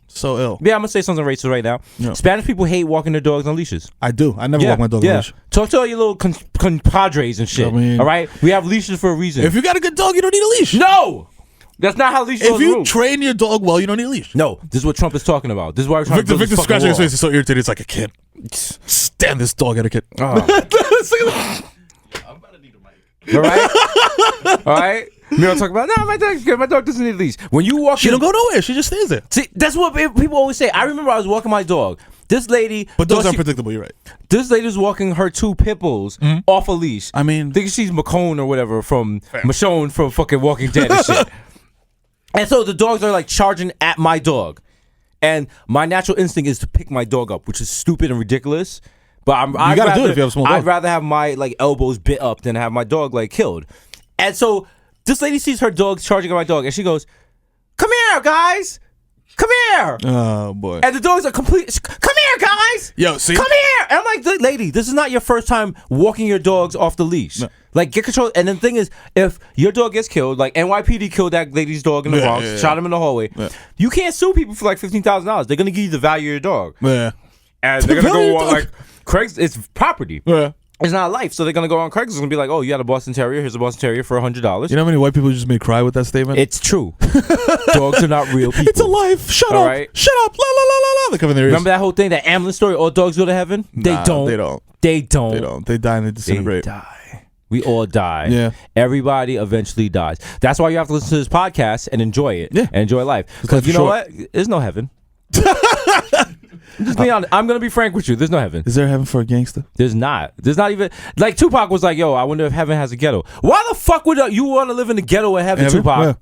So ill. Yeah, I'm gonna say something racist right now. Yeah. Spanish people hate walking their dogs on leashes. I do. I never walk my dog on a leash. Talk to all your little compadres and shit. I mean- all right, we have leashes for a reason. If you got a good dog, you don't need a leash. No, that's not how leashes. If you train your dog well, you don't need a leash. no, this is what Trump is talking about. This is why we're trying to build Victor this fucking scratching his wall. face is so irritated. It's like, I can't stand this dog etiquette. All right, all right. Mero talk about no, my dog's good. My dog doesn't need a leash. When you walk, She don't go nowhere. She just stays there. See, that's what people always say. I remember I was walking my dog. This lady, But dogs thought are unpredictable. You're right. This lady was walking her 2 pit bulls off a leash. I mean- think she's Michonne or whatever from Michonne from fucking Walking Dead and shit. And so the dogs are like charging at my dog, and my natural instinct is to pick my dog up, which is stupid and ridiculous. But I'd gotta do rather, it if you have a small dog. I'd rather have my like elbows bit up than have my dog like killed. And so this lady sees her dog charging at my dog, and she goes, "Come here, guys! Come here!" Oh boy. And the dogs are complete. Come here, guys! Yo, see? Come here! And I'm like, lady, this is not your first time walking your dogs off the leash. No. Like, get control. And the thing is, if your dog gets killed, like NYPD killed that lady's dog in the Bronx, shot him in the hallway, you can't sue people for like $15,000. They're gonna give you the value of your dog, Yeah. and they're gonna go on like Craig's. It's property. Yeah. It's not life, so they're gonna go on Craigslist and be like, "Oh, you got a Boston Terrier? Here's a Boston Terrier for $100." You know how many white people just made cry with that statement? It's true. Dogs are not real people. It's a life. Shut All up. right? Shut up. La la la la la. They come in their ears. Remember that whole thing, that ambulance story? All dogs go to heaven? They Nah, don't. they don't. They don't. They don't. They die and they They disintegrate. die. We all die. Yeah. Everybody eventually dies. That's why you have to listen to this podcast and enjoy it. Yeah. And enjoy life. life Because is you know short. what? There's no heaven. Just be honest. I'm gonna be frank with you. There's no heaven. Is there heaven for a gangster? There's not. There's not even like Tupac was like, "Yo, I wonder if heaven has a ghetto." Why the fuck would you want to live in the ghetto in heaven, Tupac? Yeah.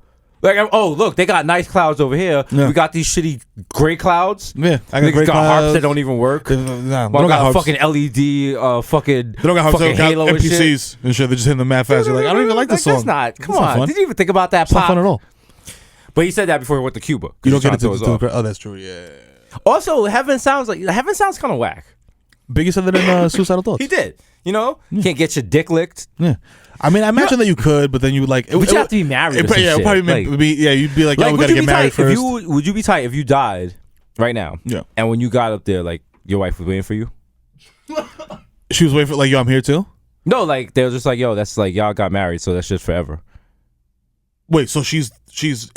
Like, oh look, they got nice clouds over here. Yeah. We got these shitty gray clouds. Yeah, I Niggas great got harps clouds. that don't even work. Nah, Well, they I don't got got harps. fucking LED, fucking. They don't got harps. They fucking got Halo and shit. NPCs and shit. They're just hitting the mad fast. You're like, I don't even like this song. That's not. Come That's not on. fun. Did you even think about that? It's not fun at all. But he said that before he went to Cuba. You don't get it to to oh, that's true. Yeah. Also, heaven sounds kind of whack. Biggie said that in Suicidal Thoughts. He did. You know, can't get your dick licked. Yeah. I mean, I imagine that you could, but then you would like. But you have to be married. Yeah, it would probably like, be. Yeah, you'd be like, yo, we would gotta you get be married tight first. Would you be tight if you died right now? Yeah. And when you got up there, like your wife was waiting for you? She was waiting for like, yo, I'm here too. No, like they were just like, yo, that's like y'all got married, so that's just forever. Wait, so she's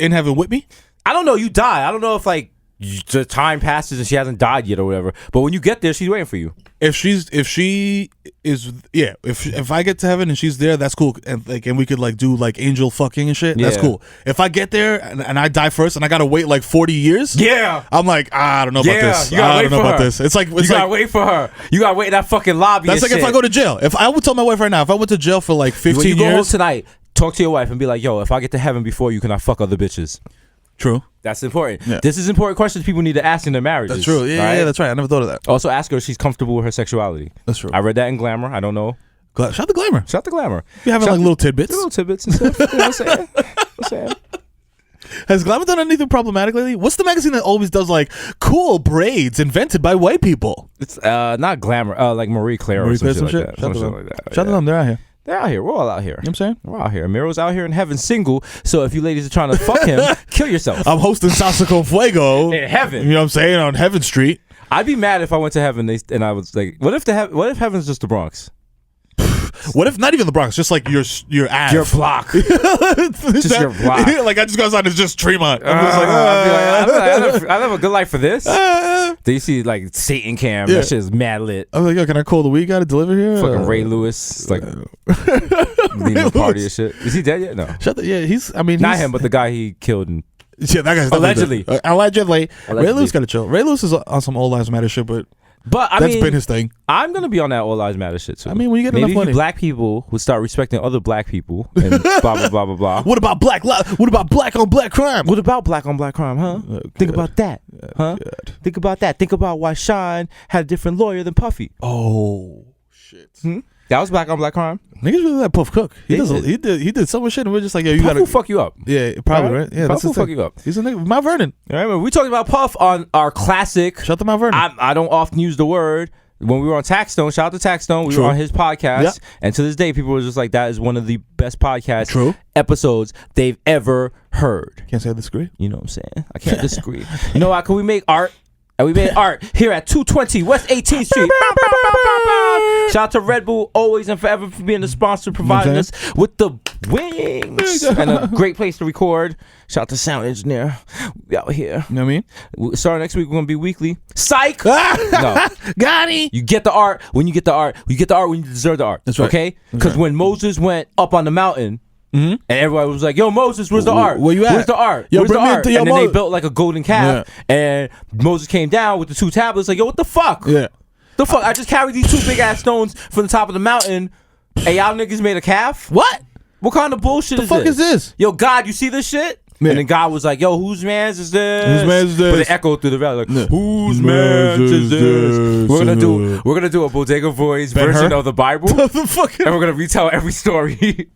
in heaven with me? I don't know. You die. I don't know if like the time passes and she hasn't died yet or whatever. But when you get there, she's waiting for you. If she is, yeah. If I get to heaven and she's there, that's cool. And we could like do like angel fucking and shit. That's Yeah. cool. If I get there and I die first and I gotta wait like 40 years, Yeah. I'm like, I don't know about this. you gotta I wait don't know for about her. this. It's like You gotta wait for her. You gotta wait in that fucking lobby. that's and like if shit. I go to jail. If I would tell my wife right now, if I went to jail for like 15 when you go home years, tonight, talk to your wife and be like, yo, if I get to heaven before you, can I fuck other bitches? true. That's important. Yeah. This is important questions people need to ask in their marriages. That's true. Yeah, right? yeah, that's right. I never thought of that. Also, ask her if she's comfortable with her sexuality. That's true. I read that in Glamour. I don't know. Shout out to Glamour. Shout out to Glamour. You having Shout like out little tidbits. little tidbits and stuff. You know what I'm saying? I'm saying? Has Glamour done anything problematic lately? What's the magazine that always does like cool braids invented by white people? It's not Glamour. Like Marie Claire or some shit like that. Some shit like that. Shout out to them. They're out here. They're out here. We're all out here. You know what I'm saying? We're out here. Mero's out here in heaven single. So if you ladies are trying to fuck him, kill yourself. I'm hosting Salsa con Fuego In heaven. You know what I'm saying? On Heaven Street. I'd be mad if I went to heaven and I was like, what if heaven's just the Bronx? What if not even the Bronx? Just like your ass. Your block. Just your block. Like I just go outside and it's just Tremont. I'm just I live a good life for this. Then you see like Satan Cam. Yeah. That shit is mad lit. I'm like, yo, can I call the weed guy to deliver here? Fucking Ray Lewis, like leading the party and shit. Is he dead yet? No, he's. not him, but the guy he killed. And Yeah, that guy's Allegedly. Allegedly. Ray Lewis gotta chill. Ray Lewis is on some All Lives Matter shit, but I that's mean, been his thing. I'm gonna be on that All Lives Matter shit too. I mean, when you get maybe enough money. black people would start respecting other black people and blah blah blah blah blah. What about black on black crime? What about black on black crime, huh? Think about that. Huh? God. Think about that. Think about why Sean had a different lawyer than Puffy. Oh shit. That was black on black crime. Niggas really let Puff cook. He They did so much shit, and we're just like, yo, you Puff gotta will fuck you up. Yeah, probably right. Yeah, Puff that's will the fuck thing. you up. He's a nigga. Mount Vernon. All right, we talked about Puff on our classic. Shout out to Mount Vernon. I don't often use the word. When we were on Taxstone, shout out to Taxstone, we True. were on his podcast, Yep. and to this day, people were just like, that is one of the best podcast True. episodes they've ever heard. Can't say I disagree. You know what I'm saying? I can't disagree. You know what? Can we make art? And we made art here at 220 West 18th Street. Shout out to Red Bull, always and forever, for being the sponsor, providing us with the wings and a great place to record. Shout out to sound engineer. We out here. You know what I mean? Starting next week, we're gonna be weekly. Psych. No, Got it. you get the art when you get the art. You get the art when you deserve the art. That's right. Okay? Because when Moses went up on the mountain. And everybody was like, yo, Moses, where's the art? Where you at? Where's the art? Yo, Where's the bring me art? to your And then they mother. built like a golden calf. And Moses came down with the 2 tablets like, yo, what the fuck? Yeah. The fuck? I just carried these 2 big ass stones from the top of the mountain. And y'all niggas made a calf? What? What kind of bullshit The fuck is this? Yo, God, you see this shit? Yeah. And then God was like, yo, whose man's is this? Whose man's is this? But it echoed through the valley like, Yeah. whose man's is this? We're gonna do a Bodega Boys version of the Bible. The fuck? And we're gonna retell every story.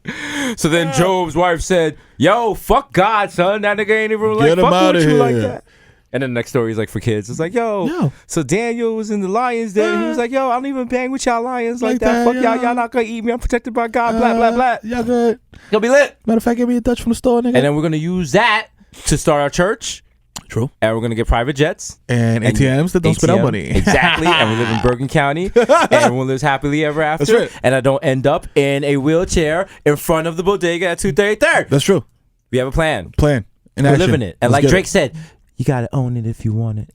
So then Job's wife said, yo, fuck God, son. That nigga ain't even like Get him fuck outta with you here. like that. And then the next story is like for kids. It's like, yo. So Daniel was in the lion's den. And he was like, yo, I don't even bang with y'all lions like that. Fuck y'all. Y'all not gonna eat me. I'm protected by God. Blah, blah, blah. Y'all good. Gonna be lit. Matter of fact, give me a Dutch from the store, nigga. And then we're gonna use that to start our church. True. And we're gonna get private jets. And ATMs that don't spend out money. Exactly. And we live in Bergen County. And everyone lives happily ever after. That's right. And I don't end up in a wheelchair in front of the bodega at 233rd. That's true. We have a plan. Plan. In We're action. living it. And Let's like get Drake said, you gotta own it if you want it.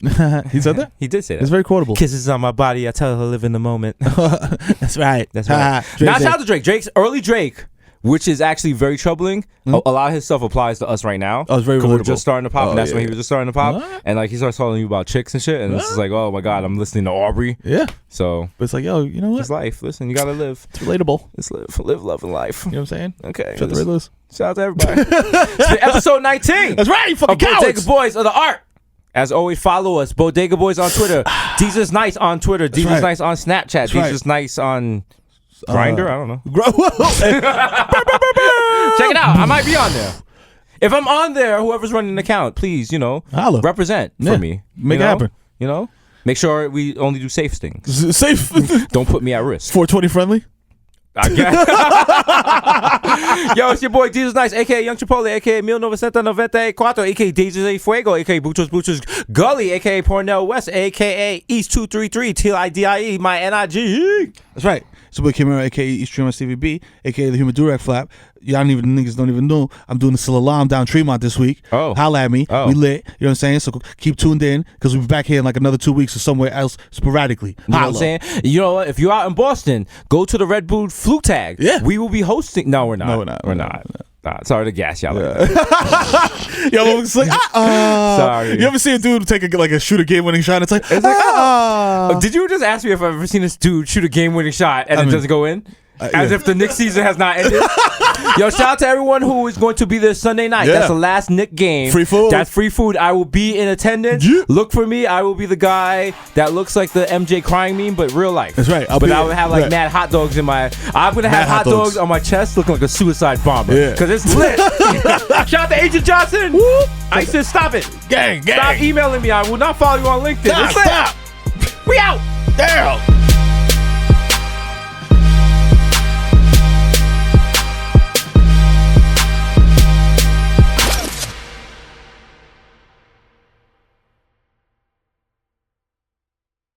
He said that? He did say that. It's very quotable. Kisses on my body. I tell her live in the moment. That's right. That's right. Now shout out to Drake. Drake's early Drake, which is actually very troubling. A lot of his stuff applies to us right now. Oh, it's very 'Cause we're relatable. just starting to pop, and that's yeah. when he was just starting to pop. What? And like he starts telling you about chicks and shit, and it's just like, oh my god, I'm listening to Aubrey. Yeah. So But it's like, yo, you know what? it's life. Listen, you gotta live. It's relatable. It's live, love, and life. You know what I'm saying? Okay. Shut the Riddlers. Shout out to everybody. It's been episode 19. That's right, you fucking of Bodega cowards. Boys of the Art. As always, follow us. Bodega Boys on Twitter. Desus Nice on Twitter. Desus right. Nice on Snapchat. right. Desus Nice on Grindr. I don't know. Check Check it out. I might be on there. If I'm on there, whoever's running the account, please, Holla. represent Yeah. for me. Make You it know? happen. You know? Make sure we only do safe things. Safe. Don't put me at risk. 420 friendly. I guess. Yo, it's your boy Desus Nice, aka Young Chipotle, aka 1994, aka Desus A Fuego, aka Buchos Gully, aka Pornell West, aka East 233 TIDIE, my NIG. That's right. It's your boy Mero, aka East Stream CVB, aka the Human Durag Flap. Y'all niggas don't even know I'm doing the Salalam down Tremont this week. Oh. Holla at me. Oh. We lit. You know what I'm saying? So keep tuned in because we'll be back here in like another 2 weeks or somewhere else sporadically. You know what I'm saying? You know what? If you're out in Boston, go to the Red Bull Flu Tag. Yeah. We will be hosting. No, we're not. No, we're not. We're not. Nah, sorry to gas y'all. Like Yo, it's like, Sorry. You ever see a dude take a shoot a game winning shot? It's like, Did you just ask me if I've ever seen this dude shoot a game winning shot and it doesn't go in? As if the Knicks season has not ended. Yo, shout out to everyone who is going to be there Sunday night. Yeah. That's the last Knick game. Free food. That's free food. I will be in attendance. Yeah. Look for me. I will be the guy that looks like the MJ crying meme, but real life. That's right. I will have like mad hot dogs in my. I'm gonna have hot dogs on my chest, looking like a suicide bomber. Yeah. Because it's lit. Shout out to Agent Johnson. I said stop it. Gang. Stop emailing me. I will not follow you on LinkedIn. It's lit. Stop. We out. Damn.